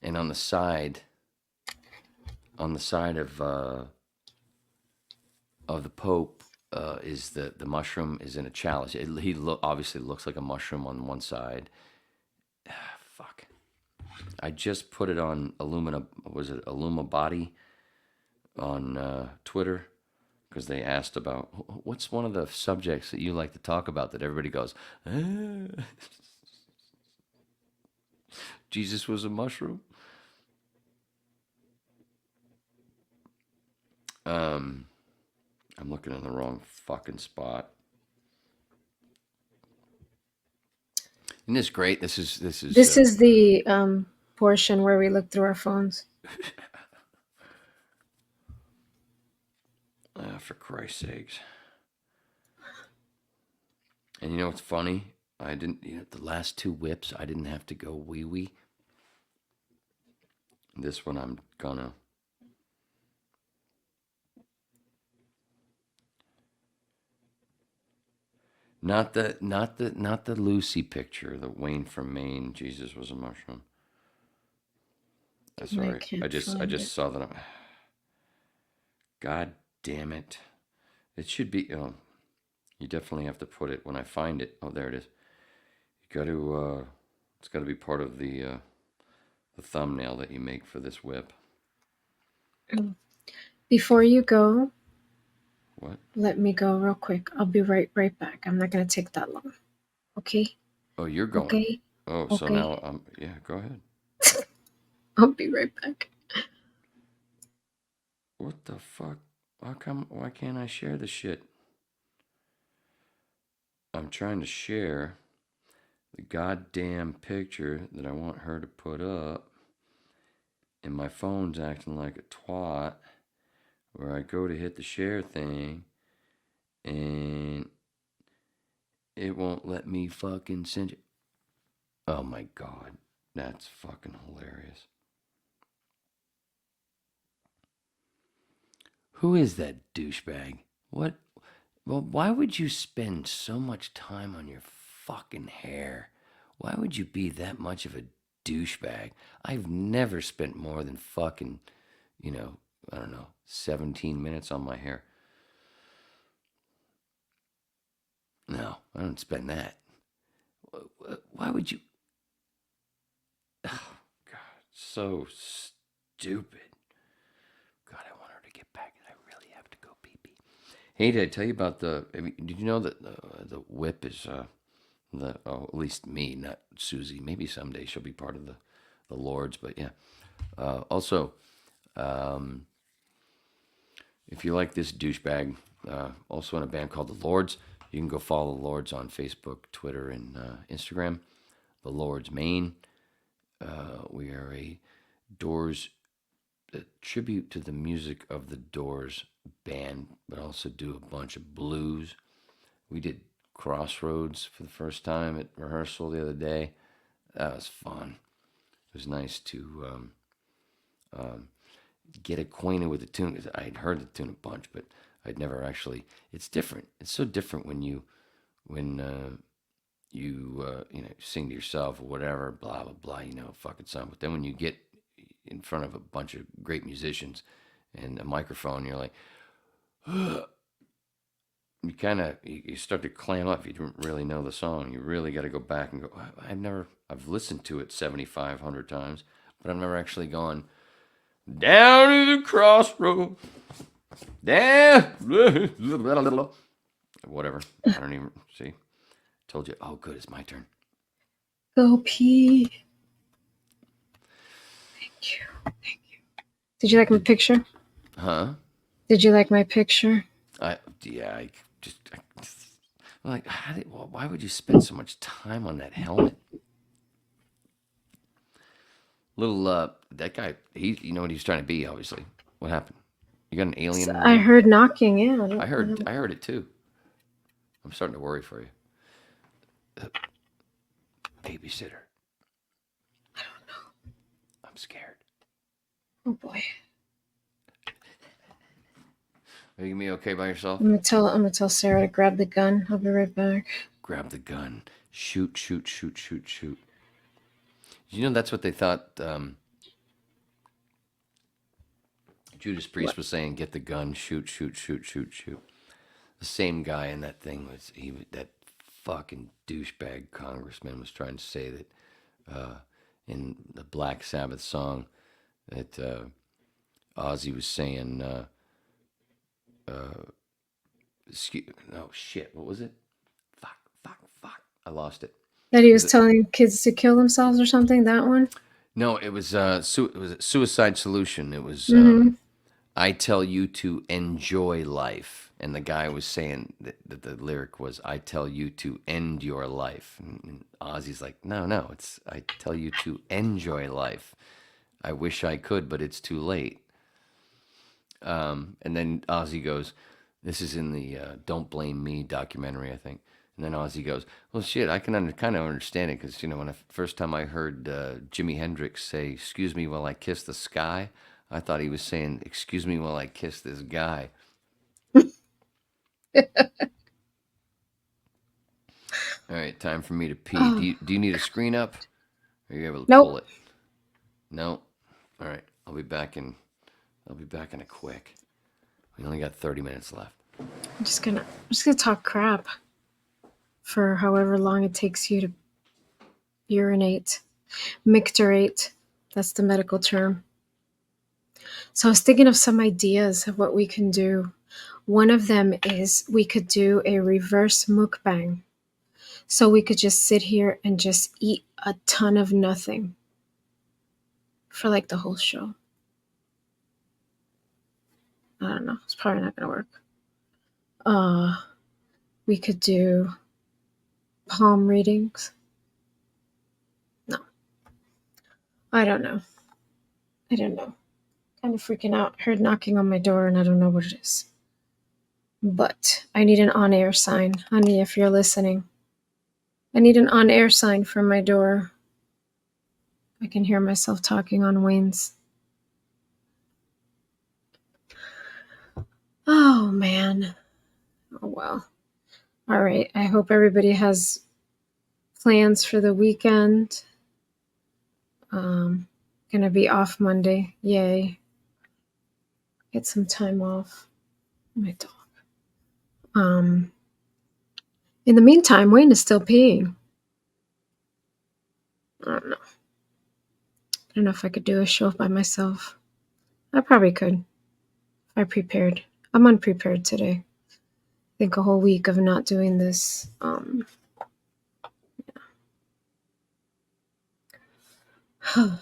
and on the side of the Pope is the mushroom is in a chalice. He obviously looks like a mushroom on one side. Fuck. I just put it on Illuma Body on Twitter because they asked about what's one of the subjects that you like to talk about that everybody goes, Jesus was a mushroom. I'm looking in the wrong fucking spot. Isn't this great? This is the portion where we look through our phones. For Christ's sakes. And you know what's funny? I didn't, the last two whips, I didn't have to go wee-wee. This one I'm gonna. Not the Lucy picture, the Wayne from Maine, Jesus was a mushroom. Sorry, I just saw that. God damn it! It should be. You definitely have to put it when I find it. Oh, there it is. You got to. It's got to be part of the thumbnail that you make for this whip. Before you go. What? Let me go real quick. I'll be right back. I'm not gonna take that long. Okay? Oh, you're going. Okay. Oh, okay. So now yeah, go ahead. I'll be right back. What the fuck? Why can't I share the shit? I'm trying to share the goddamn picture that I want her to put up, and my phone's acting like a twat, where I go to hit the share thing, and it won't let me fucking send you. Oh my god, that's fucking hilarious. Who is that douchebag? What? Well, why would you spend so much time on your fucking hair? Why would you be that much of a douchebag? I've never spent more than fucking, I don't know, 17 minutes on my hair. No, I don't spend that. Why would you? Oh, God, so stupid. God, I want her to get back. I really have to go pee-pee. Hey, did I tell you about did you know that the whip is, at least me, not Susie. Maybe someday she'll be part of the Lords, but yeah. Also, if you like this douchebag, also in a band called The Lords, you can go follow The Lords on Facebook, Twitter, and Instagram. The Lords Maine. We are a Doors tribute to the music of the Doors band, but also do a bunch of blues. We did Crossroads for the first time at rehearsal the other day. That was fun. It was nice to get acquainted with the tune. I had heard the tune a bunch, but I'd never actually. It's different. It's so different when you sing to yourself or whatever, blah blah blah. Fucking song. But then when you get in front of a bunch of great musicians and a microphone, you're like, you start to clam up. You don't really know the song. You really got to go back and go. I've listened to it 7,500 times, but I've never actually gone down to the crossroads. Down, whatever. I don't even see. Told you. Oh, good. It's my turn. Go pee. Thank you. Did you like my picture? Huh? Did you like my picture? Why would you spend so much time on that helmet? That guy, you know what he's trying to be, obviously. What happened? You got an alien in the I room? heard knocking, yeah. I heard it too. I'm starting to worry for you. Babysitter. I don't know. I'm scared. Oh boy. Are you gonna be okay by yourself? I'm gonna tell Sarah to grab the gun. I'll be right back. Grab the gun. Shoot. You know that's what they thought. Judas Priest was saying, "Get the gun, shoot." The same guy in that thing that fucking douchebag congressman was trying to say that in the Black Sabbath song that Ozzy was saying. No shit. What was it? Fuck. I lost it. That he was telling kids to kill themselves or something. That one. No, it was Suicide Solution. It was I tell you to enjoy life, and the guy was saying that the lyric was I tell you to end your life, and Ozzy's like, no, it's I tell you to enjoy life. I wish I could, but it's too late. And then Ozzy goes, this is in the Don't Blame Me documentary, I think. And then Ozzy goes, well, shit, I can kind of understand it because, when first time I heard Jimi Hendrix say, excuse me while I kiss the sky, I thought he was saying, excuse me while I kiss this guy. All right, time for me to pee. Oh. Do you need a screen up? Are you able to Nope. pull it? No? All right, I'll be back in a quick. We only got 30 minutes left. I'm just gonna talk crap for however long it takes you to urinate. Micturate. That's the medical term. So I was thinking of some ideas of what we can do. One of them is we could do a reverse mukbang. So we could just sit here and just eat a ton of nothing for like the whole show. I don't know. It's probably not going to work. We could do palm readings. I don't know. Kind of freaking out. Heard knocking on my door and I don't know what it is. But I need an on-air sign. Honey, if you're listening. I need an on-air sign for my door. I can hear myself talking on Wayne's. Oh, man. Oh, well. All right. I hope everybody has plans for the weekend. Gonna be off Monday. Yay. Get some time off. My dog. In the meantime, Wayne is still peeing. I don't know. I don't know if I could do a show by myself. I probably could. If I prepared. I'm unprepared today. I think a whole week of not doing this.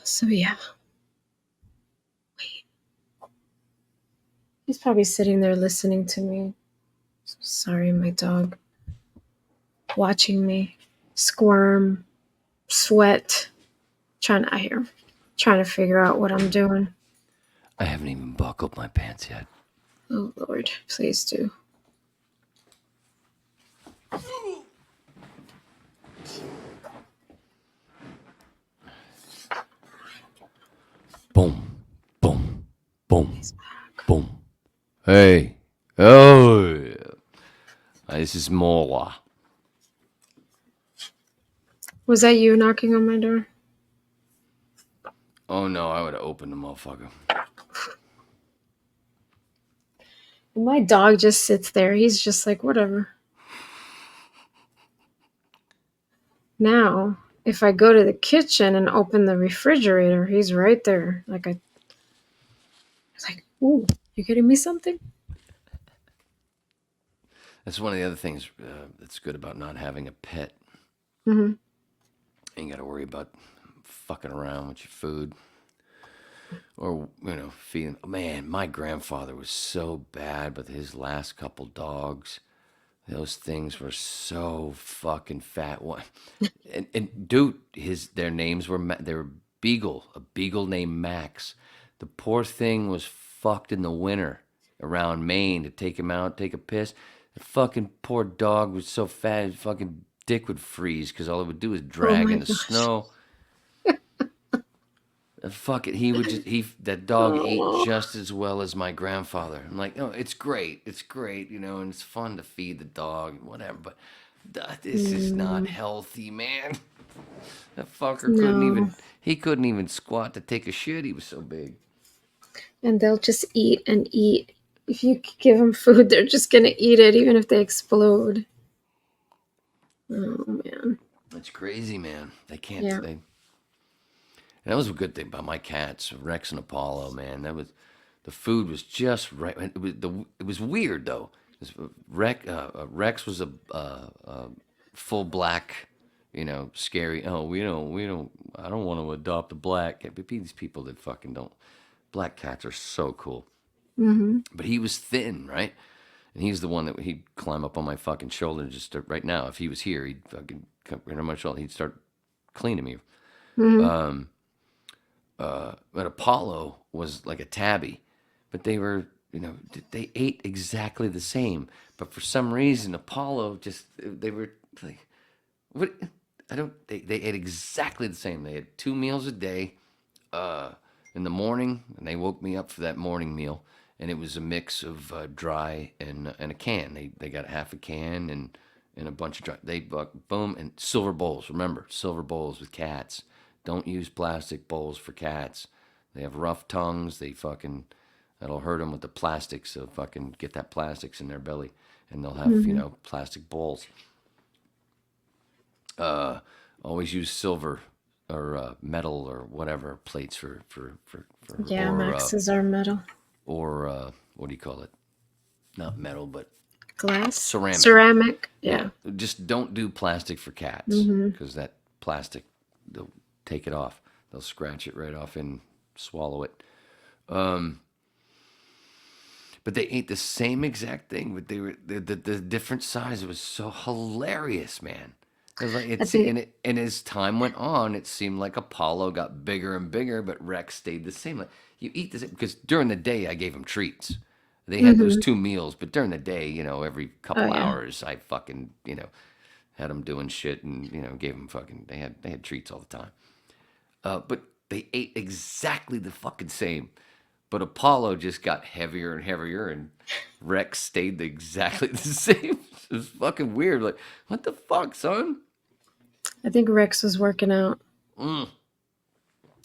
So yeah. Wait. He's probably sitting there listening to me. So sorry, my dog. Watching me squirm, sweat, trying to figure out what I'm doing. I haven't even buckled my pants yet. Oh Lord, please do. Boom, boom, boom, boom. Hey, oh, yeah. This is Mola. Was that you knocking on my door? Oh no, I would have opened the motherfucker. My dog just sits there. He's just like, whatever. Now, if I go to the kitchen and open the refrigerator, he's right there. Like ooh, you getting me something? That's one of the other things that's good about not having a pet. Mm-hmm. Ain't got to worry about fucking around with your food. Or, feeding. Man, my grandfather was so bad with his last couple dogs. Those things were so fucking fat. And dude, their names were, they were a beagle named Max. The poor thing was fucked in the winter around Maine to take him out, take a piss. The fucking poor dog was so fat, his fucking dick would freeze because all it would do is drag in the snow. Fuck it, that dog ate just as well as my grandfather. I'm like, no, it's great, and it's fun to feed the dog, whatever. But this is not healthy, man. That fucker couldn't even squat to take a shit. He was so big. And they'll just eat and eat. If you give them food, they're just gonna eat it, even if they explode. Oh man, that's crazy, man. They can't. Yeah. And that was a good thing about my cats, Rex and Apollo, man. The food was just right. It was weird though. Rex was a full black, scary. Oh, we don't. I don't want to adopt a black cat. But these people that fucking don't. Black cats are so cool. Mm-hmm. But he was thin, right? And he's the one that he'd climb up on my fucking shoulder and just start. Right now, if he was here, he'd fucking come right on my shoulder. He'd start cleaning me. Mm-hmm. But Apollo was like a tabby, but they were, they ate exactly the same. But for some reason, Apollo they were like, what? They ate exactly the same. They had 2 meals a day, in the morning, and they woke me up for that morning meal, and it was a mix of dry and a can. They got half a can and a bunch of dry. They boom, and silver bowls. Remember, silver bowls with cats. Don't use plastic bowls for cats. They have rough tongues. That'll hurt them with the plastics. So fucking get that plastics in their belly, and they'll have plastic bowls. Always use silver or metal or whatever plates for Yeah, or, Max's are metal. Or what do you call it? Not metal, but Glass. Ceramic. Yeah. Just don't do plastic for cats because that plastic, they'll take it off. They'll scratch it right off and swallow it. But they ate the same exact thing, but they were the different size. It was so hilarious, man. 'Cause like I it's think. and as time went on, it seemed like Apollo got bigger and bigger, but Rex stayed the same. Like you eat this because during the day I gave him treats. They had those Hmm. 2 meals, but during the day, every Oh couple yeah. hours, I fucking had them doing shit and gave them fucking. They had treats all the time. But they ate exactly the fucking same. But Apollo just got heavier and heavier, and Rex stayed exactly the same. It was fucking weird. Like, what the fuck, son? I think Rex was working out. Mm.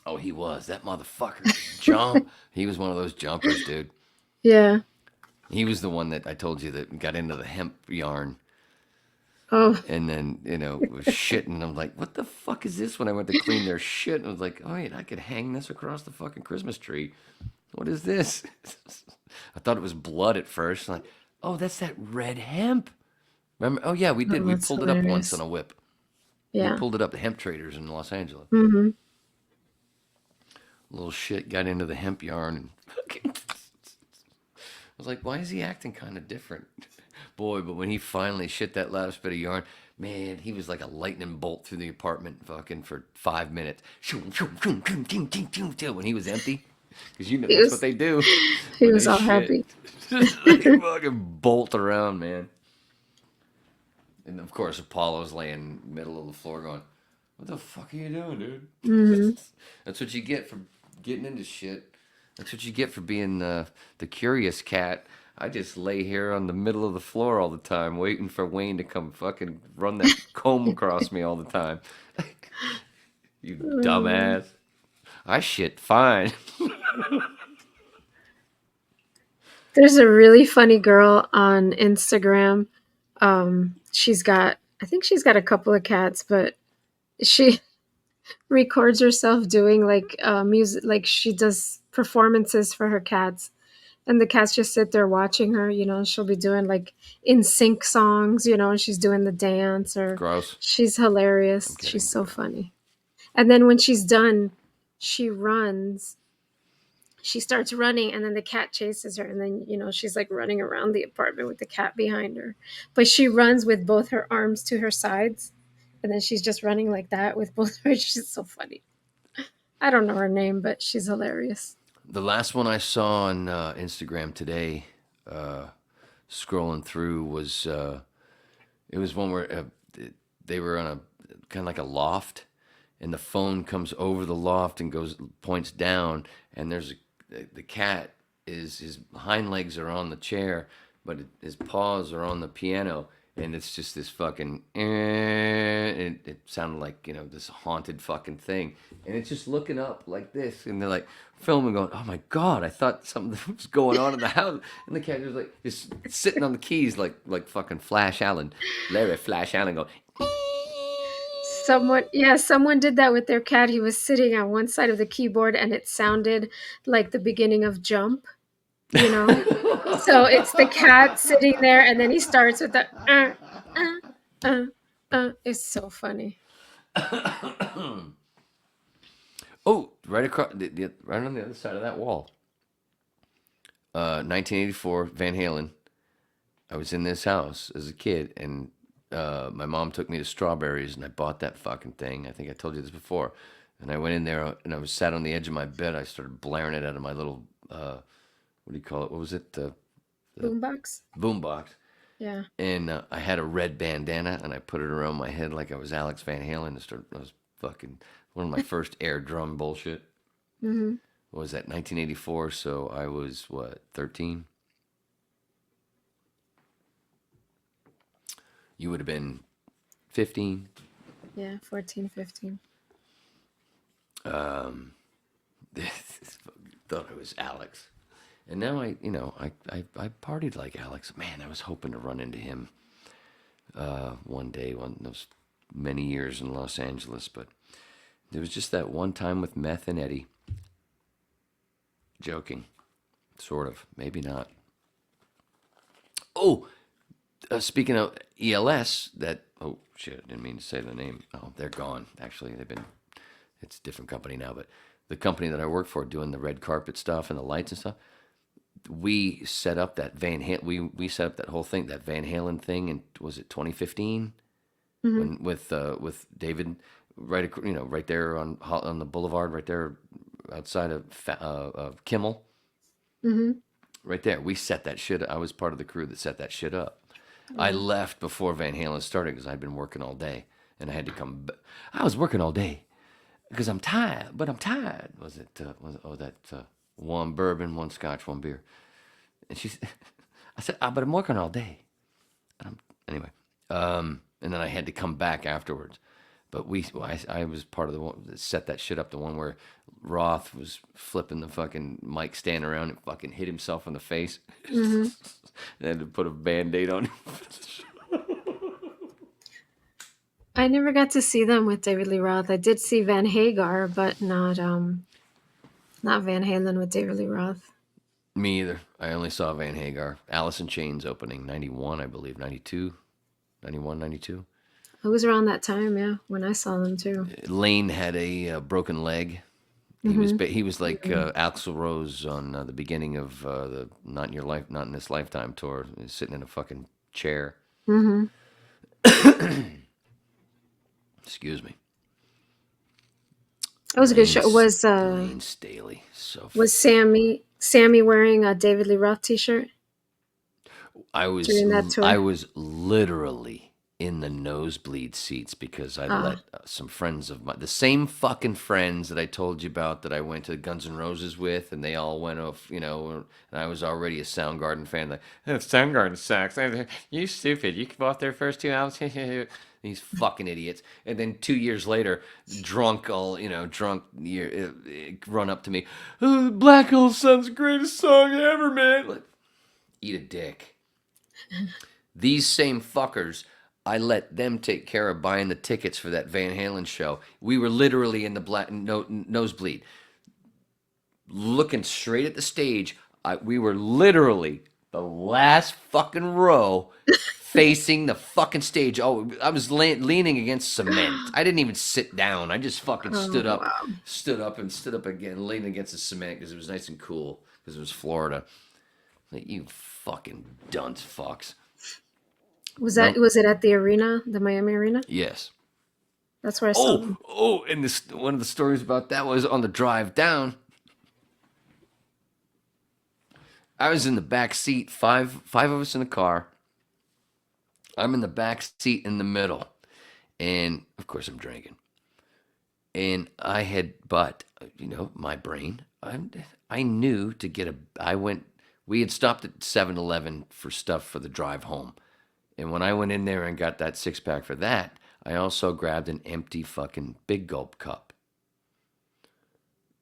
Oh, he was. That motherfucker could jump. He was one of those jumpers, dude. Yeah. He was the one that I told you that got into the hemp yarn Oh. and then, was shitting. I'm like, what the fuck is this when I went to clean their shit? And I was like, oh, wait, I could hang this across the fucking Christmas tree. What is this? I thought it was blood at first. I'm like, oh, that's that red hemp. Remember? Oh, yeah, we did. Oh, We that's pulled it up once hilarious. on a whip. We Yeah. pulled it up at hemp traders in Los Angeles. Hmm. Little shit got into the hemp yarn and fucking. I was like, why is he acting kind of different? Boy, but when he finally shit that last bit of yarn, man, he was like a lightning bolt through the apartment fucking for 5 minutes. When he was empty. Because He that's what was they do he when was they all shit. happy. They fucking bolt around, man. And of course, Apollo's laying middle of the floor going, what the fuck are you doing, dude? Hmm. That's what you get for getting into shit. That's what you get for being the curious cat. I just lay here on the middle of the floor all the time, waiting for Wayne to come fucking run that comb across me all the time. You dumbass. I shit fine. There's a really funny girl on Instagram. I think she's got a couple of cats, but she records herself doing like music, like she does performances for her cats, and the cats just sit there watching her. She'll be doing like in sync songs, and she's doing the dance, or Gross. she's I'm hilarious. kidding. She's so funny. And then when she's done, she runs. She starts running, and then the cat chases her, and then she's like running around the apartment with the cat behind her. But she runs with both her arms to her sides, and then she's just running like that with both her. She's so funny. I don't know her name, but she's hilarious. The last one I saw on Instagram today, scrolling through, was it was one where they were on a kind of like a loft, and the phone comes over the loft and points down, and the cat his hind legs are on the chair, but his paws are on the piano, and it's just this fucking. It sounded like this haunted fucking thing, and it's just looking up like this, and they're like filming, going, "Oh my god, I thought something was going on in the house," and the cat was like just sitting on the keys like fucking Flash Allen, Larry Flash Allen, going. Someone did that with their cat. He was sitting on one side of the keyboard, and it sounded like the beginning of Jump. So it's the cat sitting there, and then he starts with the It's so funny. Oh, right across, right on the other side of that wall. 1984, Van Halen. I was in this house as a kid, and my mom took me to Strawberries, and I bought that fucking thing. I think I told you this before. And I went in there, and I was sat on the edge of my bed. I started blaring it out of my little, what do you call it? What was it? Boombox? Boombox. Yeah. And I had a red bandana, and I put it around my head like I was Alex Van Halen. I was fucking one of my first air drum bullshit. Mm-hmm. What was that, 1984? So I was, 13? You would have been 15. Yeah, 14, 15. Thought it was Alex. And now I partied like Alex. Man, I was hoping to run into him one day, those many years in Los Angeles, but there was just that one time with Meth and Eddie. Joking. Sort of. Maybe not. Oh, speaking of ELS, oh shit, I didn't mean to say the name. Oh, they're gone. Actually, it's a different company now, but the company that I work for doing the red carpet stuff and the lights and stuff, we set up that we set up that whole thing, that Van Halen thing, and was it 2015? Mm-hmm. with David, right right there on the boulevard, right there outside of Kimmel, Mm-hmm. right there. We set that shit. I was part of the crew that set that shit up. I left before Van Halen started because I'd been working all day and I had to come. I was working all day because I'm tired, but I'm tired. Was it? One bourbon, one scotch, one beer. And I said, but I'm working all day. Anyway, and then I had to come back afterwards. But I was part of the one that set that shit up. The one where Roth was flipping the fucking mic stand around and fucking hit himself in the face. Mm-hmm. And had to put a Band-Aid on him. I never got to see them with David Lee Roth. I did see Van Hagar, but not Van Halen with David Lee Roth. Me either. I only saw Van Hagar. Alice in Chains opening, 91, I believe. 92? 91, 92? It was around that time, yeah, when I saw them too. Lane had a broken leg. He was like Axl Rose on the beginning of the Not in This Lifetime tour. He was sitting in a fucking chair. Mm-hmm. Excuse me. It was a good show. Lane Staley. Was Sammy wearing a David Lee Roth t-shirt? I was during that tour? I was literally in the nosebleed seats because I let some friends of mine, the same fucking friends that I told you about that I went to Guns N' Roses with, and they all went off, and I was already a Soundgarden fan. Like, Soundgarden sucks. You stupid. You bought their first 2 albums. These fucking idiots. And then 2 years later, run up to me. Oh, Black Hole Sun's the greatest song ever, man. Like, eat a dick. These same fuckers, I let them take care of buying the tickets for that Van Halen show. We were literally in the nosebleed. Looking straight at the stage. We were literally the last fucking row facing the fucking stage. Oh, I was leaning against cement. I didn't even sit down. I just fucking stood up again, leaning against the cement because it was nice and cool because it was Florida. Like, you fucking dunce fucks. Was it at the arena, the Miami Arena? Yes. That's where I saw them. And one of the stories about that was on the drive down. I was in the back seat, five of us in the car. I'm in the back seat in the middle. And, of course, I'm drinking. And I had, my brain, I knew to get we had stopped at 7-Eleven for stuff for the drive home. And when I went in there and got that 6-pack for that, I also grabbed an empty fucking Big Gulp cup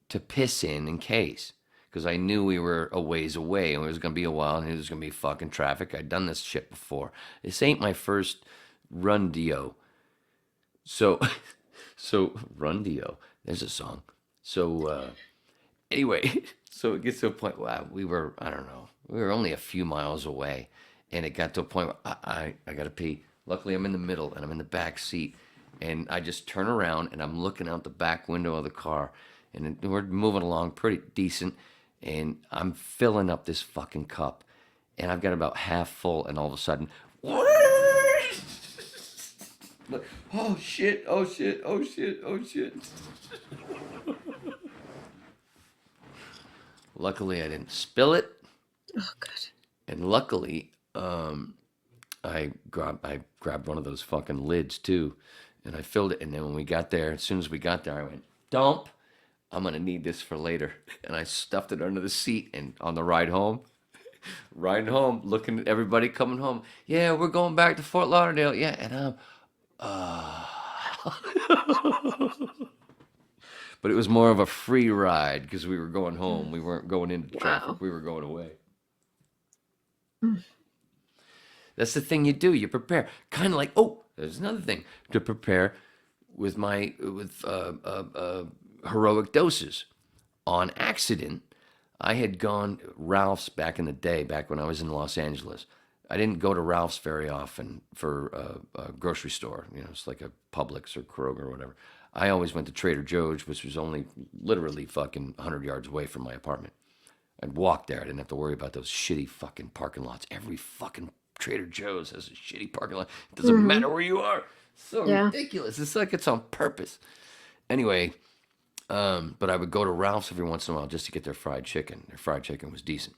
to piss in case. Because I knew we were a ways away and it was going to be a while and it was going to be fucking traffic. I'd done this shit before. This ain't my first run-dio. So run-dio. There's a song. So, anyway, so it gets to a point where we were only a few miles away. And it got to a point where I got to pee. Luckily, I'm in the middle and I'm in the back seat. And I just turn around and I'm looking out the back window of the car. And we're moving along pretty decent. And I'm filling up this fucking cup. And I've got about half full. And all of a sudden, like, oh shit, oh shit, oh shit, oh shit. Luckily, I didn't spill it. Oh, good. And luckily, I grabbed one of those fucking lids too, and I filled it. And then when we got there, as soon as we got there, I went, dump. I'm gonna need this for later. And I stuffed it under the seat. And on the ride home, looking at everybody coming home. Yeah, we're going back to Fort Lauderdale. Yeah, and but it was more of a free ride because we were going home. We weren't going into traffic. Wow. We were going away. That's the thing you do. You prepare. Kind of like, there's another thing to prepare with heroic doses. On accident, I had gone Ralph's back in the day, back when I was in Los Angeles. I didn't go to Ralph's very often for a grocery store. It's like a Publix or Kroger or whatever. I always went to Trader Joe's, which was only literally fucking 100 yards away from my apartment. I'd walk there. I didn't have to worry about those shitty fucking parking lots. Every fucking Trader Joe's has a shitty parking lot. It doesn't matter where you are. So ridiculous. It's like it's on purpose. Anyway, but I would go to Ralph's every once in a while just to get their fried chicken. Their fried chicken was decent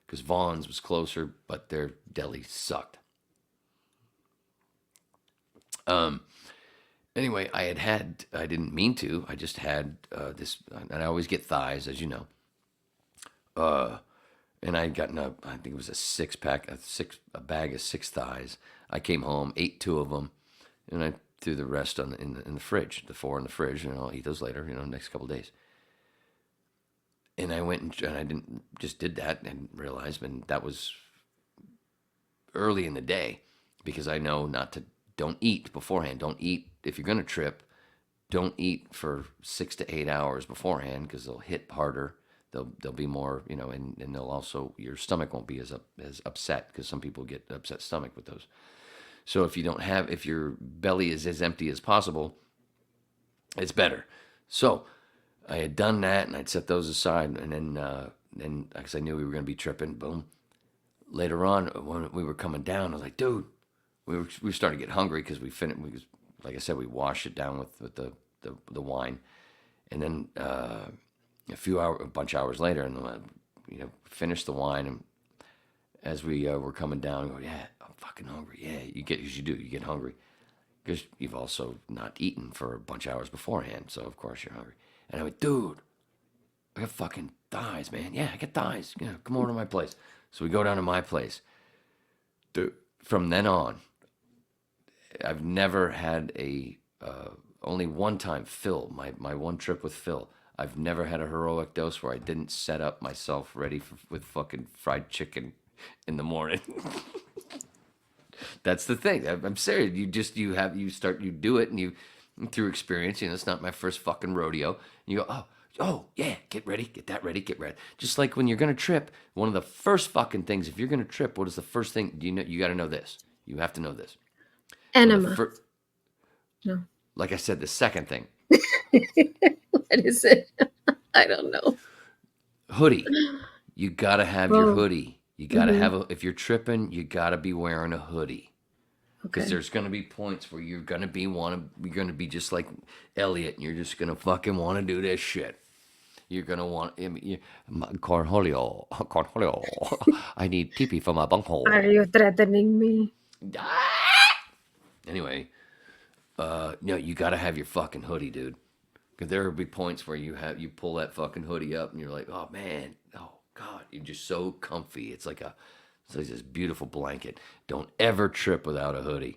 because Vaughn's was closer, but their deli sucked. Anyway, I didn't mean to. I just had this, and I always get thighs, as you know. And I had gotten I think it was a 6-pack, a bag of 6 thighs. I came home, ate 2 of them, and I threw the rest in the fridge, the 4 in the fridge, and I'll eat those later, next couple of days. And I went and I did that and realized, and that was early in the day, because I know don't eat beforehand. Don't eat if you're going to trip. Don't eat for 6 to 8 hours beforehand, because they'll hit harder. They'll be more, and they'll also, your stomach won't be as upset, because some people get upset stomach with those. So if your belly is as empty as possible, it's better. So I had done that, and I'd set those aside, and then because I knew we were going to be tripping, boom. Later on, when we were coming down, I was like, dude, we were starting to get hungry, because we finished. Like I said, we washed it down with the wine, and then a bunch of hours later, and finished the wine, and as we were coming down, I go, yeah, I'm fucking hungry. Yeah, you get hungry, because you've also not eaten for a bunch of hours beforehand, so of course you're hungry. And I went, dude, I got fucking thighs, man. Yeah, I got thighs. Yeah, come over to my place. So we go down to my place. Dude, from then on, I've never had only one time, Phil, my one trip with Phil, I've never had a heroic dose where I didn't set up myself ready with fucking fried chicken in the morning. That's the thing. I'm serious. You do it, and you, through experience, it's not my first fucking rodeo. And you go, oh yeah, get ready, get that ready, get ready. Just like when you're going to trip, one of the first fucking things, if you're going to trip, what is the first thing? You got to know this. You have to know this. Enema. No. Like I said, the second thing. What is it? I don't know. Hoodie. You got to have your hoodie. You got to have if you're tripping, you got to be wearing a hoodie. Because there's going to be points where you're going to be just like Elliot, and you're just going to fucking want to do this shit. You're going to want, Cornholio, I need teepee for my bunghole. Are you threatening me? Anyway, you got to have your fucking hoodie, dude. Because there will be points where you pull that fucking hoodie up, and you're like, oh man, oh God, you're just so comfy. It's like this beautiful blanket. Don't ever trip without a hoodie.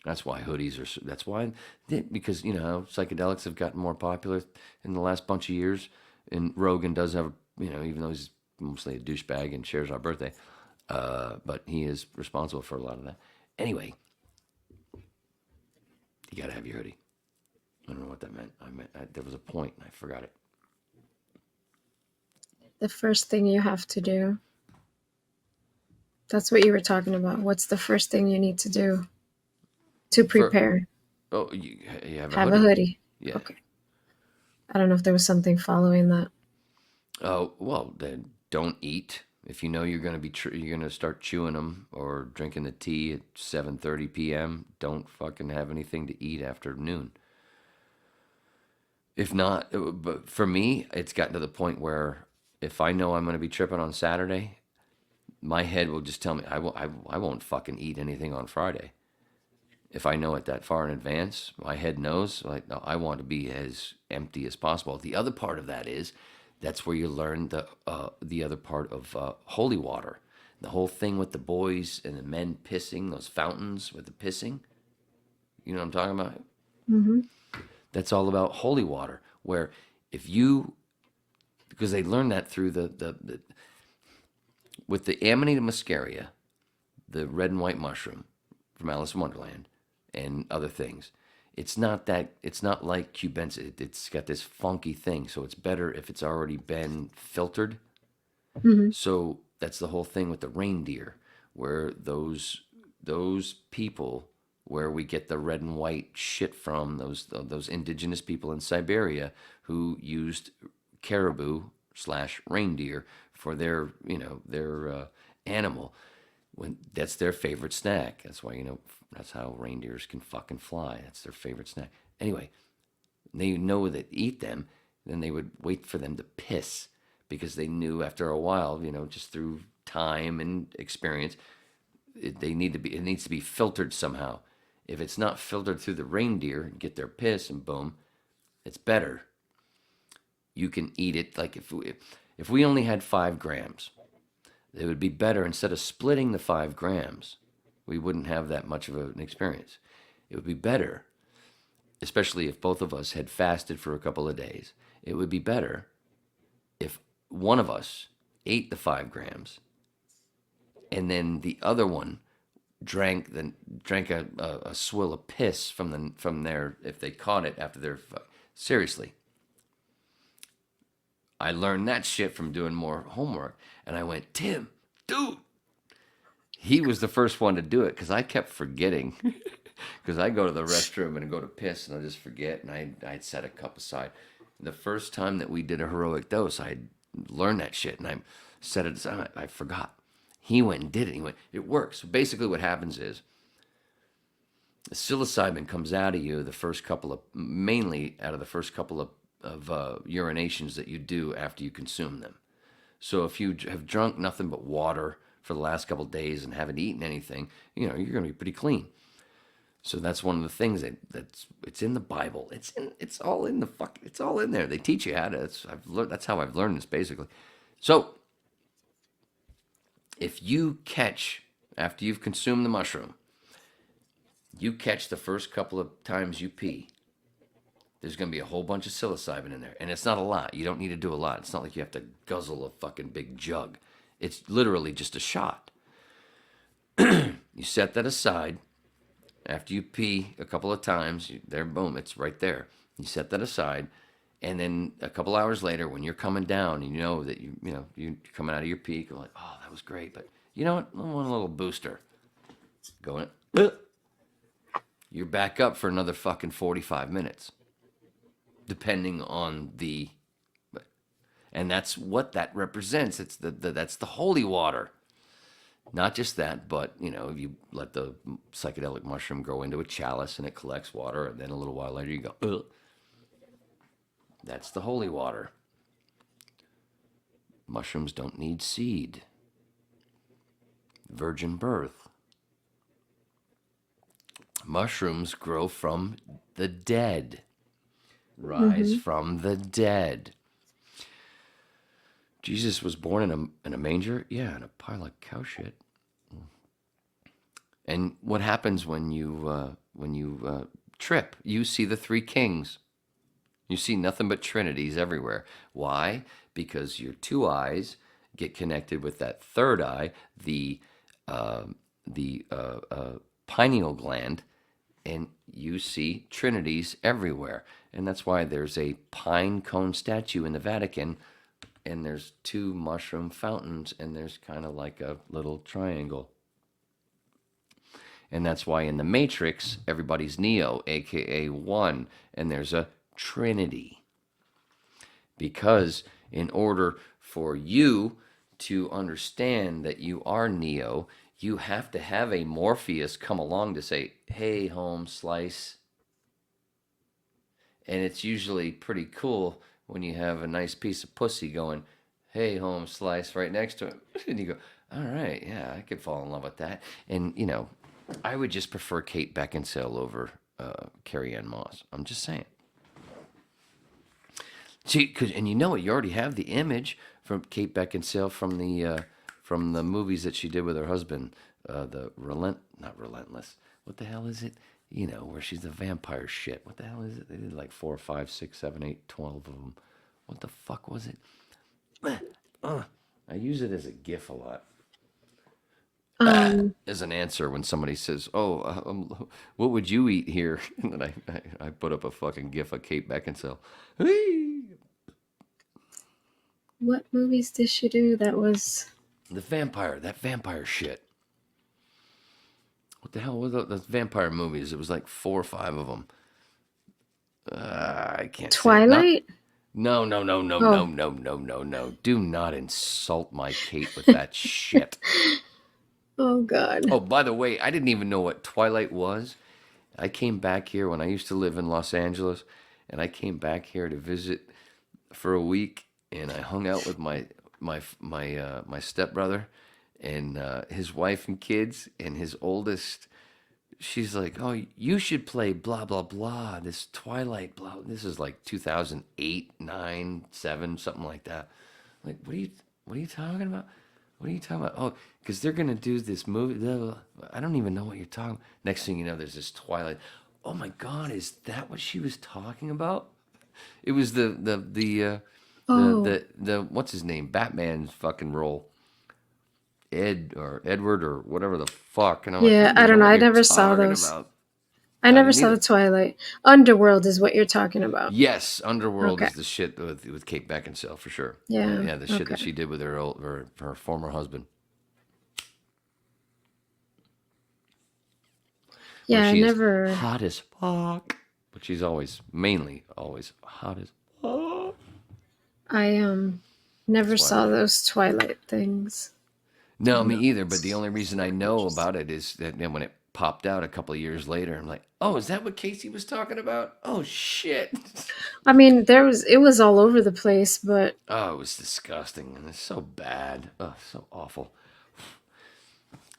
That's why hoodies are. That's why, because psychedelics have gotten more popular in the last bunch of years. And Rogan does have, even though he's mostly a douchebag and shares our birthday, but he is responsible for a lot of that. Anyway, you gotta have your hoodie. I don't know what that meant. There was a point, and I forgot it. The first thing you have to do. That's what you were talking about. What's the first thing you need to do to prepare? You have a hoodie. Yeah. Okay. I don't know if there was something following that. Oh, well, then don't eat. If you know you're going to you're going to start chewing them or drinking the tea at 7:30 p.m., don't fucking have anything to eat after noon. If not, but for me, it's gotten to the point where if I know I'm going to be tripping on Saturday, my head will just tell me I won't fucking eat anything on Friday. If I know it that far in advance, my head knows, like, no, I want to be as empty as possible. The other part of that is, that's where you learn the other part of holy water. The whole thing with the boys and the men pissing, those fountains with the pissing. You know what I'm talking about? Mm-hmm. That's all about holy water, where because they learned that through with the Amanita muscaria, the red and white mushroom from Alice in Wonderland, and other things. It's not like cubensis. It's got this funky thing, so it's better if it's already been filtered. Mm-hmm. So that's the whole thing with the reindeer, where those people, where we get the red and white shit from, those indigenous people in Siberia who used caribou / reindeer for their animal. when that's their favorite snack. That's why, that's how reindeers can fucking fly. That's their favorite snack. Anyway, they know that eat them, then they would wait for them to piss because they knew after a while, just through time and experience, it needs to be filtered somehow. If it's not filtered through the reindeer, get their piss and boom, it's better. You can eat it. Like if we only had 5 grams, it would be better instead of splitting the 5 grams. We wouldn't have that much of an experience. It would be better, especially if both of us had fasted for a couple of days. It would be better if one of us ate the 5 grams and then the other one drank a swill of piss from their, if they caught it after their, seriously. I learned that shit from doing more homework. And I went, Tim, dude. He was the first one to do it because I kept forgetting. Because I go to the restroom and go to piss and I just forget. And I'd set a cup aside. The first time that we did a heroic dose, I learned that shit. And I set it aside. I forgot. He went and did it. He went, it works. So basically what happens is the psilocybin comes out of you mainly out of the first couple of urinations that you do after you consume them. So if you have drunk nothing but water for the last couple of days and haven't eaten anything, you're going to be pretty clean. So that's one of the things it's in the Bible. It's all in there. They teach you how to. That's how I've learned this basically. So if you catch, after you've consumed the mushroom, you catch the first couple of times you pee, there's going to be a whole bunch of psilocybin in there. And it's not a lot. You don't need to do a lot. It's not like you have to guzzle a fucking big jug. It's literally just a shot. You set that aside. After you pee a couple of times, boom, it's right there. You set that aside. And then a couple hours later, when you're coming down, and you know that you're coming out of your pee, you're like, oh, that was great. But you know what? I want a little booster. Going, you're back up for another fucking 45 minutes. Depending on and that's what that represents. It's that's the holy water. Not just that, but you let the psychedelic mushroom grow into a chalice and it collects water, and then a little while later you go, ugh. That's the holy water. Mushrooms don't need seed. Virgin birth. Mushrooms grow from the dead. Rise from the dead. Jesus was born in a manger? Yeah, in a pile of cow shit. And what happens when you trip? You see the 3 kings. You see nothing but trinities everywhere. Why? Because your 2 eyes get connected with that 3rd eye, the pineal gland, and you see trinities everywhere. And that's why there's a pine cone statue in the Vatican, and there's 2 mushroom fountains, and there's kind of like a little triangle. And that's why in the Matrix, everybody's Neo, aka 1, and there's a Trinity. Because in order for you to understand that you are Neo, you have to have a Morpheus come along to say, hey, home slice. And it's usually pretty cool when you have a nice piece of pussy going, hey, home slice, right next to it. And you go, all right, yeah, I could fall in love with that. And, I would just prefer Kate Beckinsale over Carrie Ann Moss. I'm just saying. See, and you already have the image from Kate Beckinsale from the movies that she did with her husband, not Relentless. What the hell is it? Where she's a vampire shit. What the hell is it? They did like 4, 5, 6, 7, 8, 12 of them. What the fuck was it? I use it as a GIF a lot. As an answer when somebody says, "Oh, what would you eat here?" And then I put up a fucking GIF of Kate Beckinsale. What movies did she do that was... That vampire shit. What the hell were those vampire movies? It was like 4 or 5 of them. I can't. Twilight? No. Do not insult my Kate with that shit. Oh God. Oh, by the way, I didn't even know what Twilight was. I came back here when I used to live in Los Angeles, and I came back here to visit for a week, and I hung out with my stepbrother and his wife and kids, and his oldest. She's like, "Oh, you should play blah blah blah. This Twilight blah." This is like 2008, 9, 7, something like that. Like, what are you talking about? What are you talking about? Oh, because they're gonna do this movie. Blah, blah. I don't even know what you're talking. Next thing you know, there's this Twilight. Oh my God, is that what she was talking about? It was Oh the what's his name? Batman's fucking role. Ed or Edward or whatever the fuck. And I'm like, I yeah, don't I even know don't know. what I you're never saw talking those. about. I I never didn't saw the either. Twilight. Underworld is what you're talking about. Yes, Underworld Okay. is the shit with Kate Beckinsale for sure. Yeah. Yeah, the shit that Okay. she did with her former husband. Yeah, Where I she is never. hot as fuck, but she's mainly always hot as fuck. I never That's why. saw those Twilight things. No, me No. either. But the only reason I know about it is that when it popped out a couple of years later, I'm like, oh, is that what Casey was talking about? Oh shit. I mean, it was all over the place, but Oh, it was disgusting and it's so bad. Oh, so awful.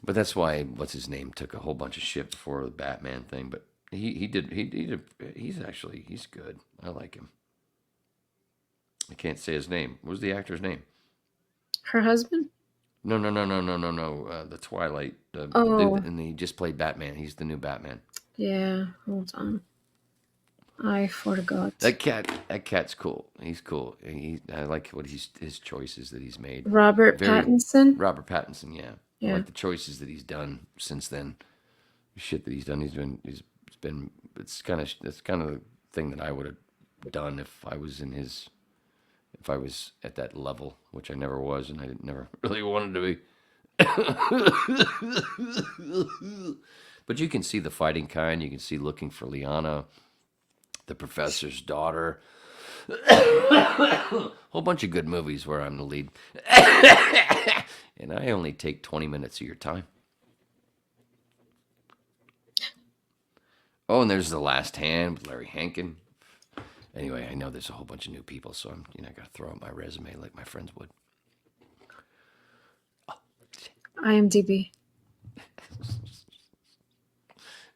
But that's why what's his name took a whole bunch of shit before the Batman thing. But he's good. I like him. I can't say his name. What was the actor's name? her husband? No. The Twilight. Oh, And he just played Batman. He's the new Batman. yeah. Hold on. I forgot. That cat's cool. He's cool. I like what his choices that he's made. Robert Pattinson? Robert Pattinson, yeah. I Yeah. like the choices that he's done since then. The shit that he's done. It's kind of the thing that I would have done if I was at that level, which I never was, and I never really wanted to be. But you can see the fighting kind. You can see Looking for Liana, The Professor's Daughter. Whole bunch of good movies where I'm the lead. And I only take 20 minutes of your time. Oh, and there's The Last Hand with Larry Hankin. Anyway, I know there's a whole bunch of new people, so I'm got to throw out my resume like my friends would. IMDb.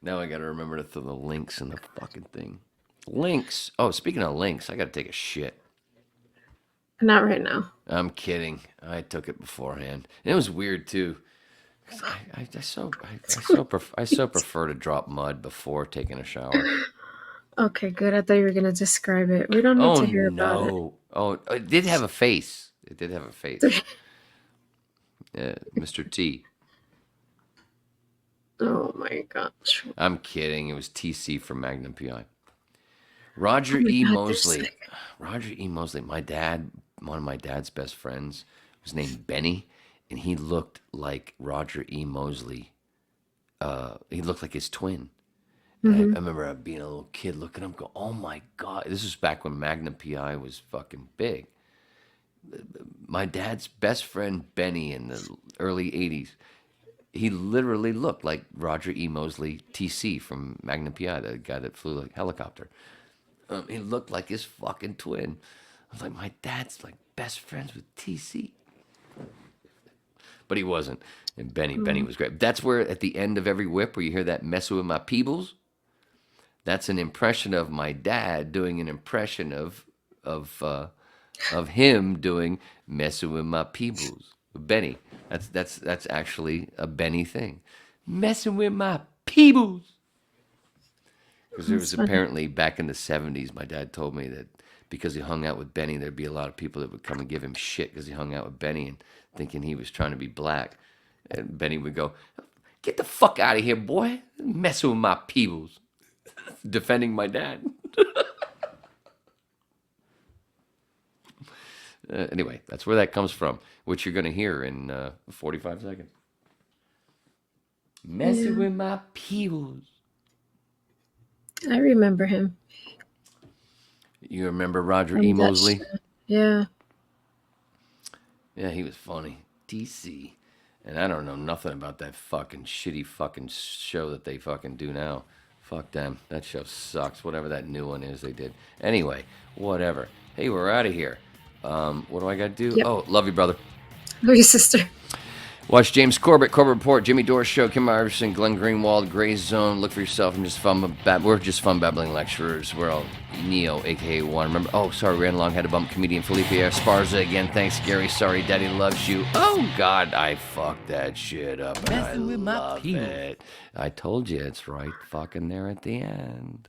Now I got to remember to throw the links in the fucking thing. Links. Oh, speaking of links, I got to take a shit. Not right now. I'm kidding. I took it beforehand. And it was weird too. 'Cause I so prefer to drop mud before taking a shower. Okay, good. I thought you were gonna describe it. We don't need Oh to hear about it. no! Oh, it did have a face. It did have a face. Mr. T. Oh my gosh. I'm kidding. It was TC from Magnum PI. Roger Oh my E. God, they're Mosley. sick. Roger E. Mosley. One of my dad's best friends was named Benny, and he looked like Roger E. Mosley. He looked like his twin. And I remember being a little kid looking at him, go, "Oh my God!" This was back when Magnum PI was fucking big. My dad's best friend Benny in the early '80s. He literally looked like Roger E. Mosley, TC from Magnum PI, the guy that flew the helicopter. He looked like his fucking twin. I was like, my dad's like best friends with TC. But he wasn't. And Benny was great. That's where at the end of every whip where you hear that messing with my peebles, that's an impression of my dad doing an impression of him doing messing with my peebles. Benny. That's actually a Benny thing. Messing with my peebles. Because there was apparently back in the 70s, my dad told me that because he hung out with Benny, there'd be a lot of people that would come and give him shit because he hung out with Benny and thinking he was trying to be black. And Benny would go, "Get the fuck out of here, boy. Messing with my peebles." Defending my dad. Anyway, that's where that comes from, which you're going to hear in 45 seconds. Messing with my peebles. I remember him. You remember Roger E. Mosley? Yeah. Yeah, he was funny. DC. And I don't know nothing about that fucking shitty fucking show that they fucking do now. Fuck them. That show sucks. Whatever that new one is they did. Anyway, whatever. Hey, we're out of here. What do I got to do? Yep. Oh, love you, brother. Oh, your sister. Watch James Corbett, Corbett Report, Jimmy Dore Show, Kim Iverson, Glenn Greenwald, Gray Zone. Look for yourself. We're just fun babbling lecturers. We're all Neo, aka One. Remember? Oh, sorry, ran along. Had to bump comedian Felipe Esparza again. Thanks, Gary. Sorry, Daddy loves you. Oh God, I fucked that shit up. And I love it. I told you it's right fucking there at the end.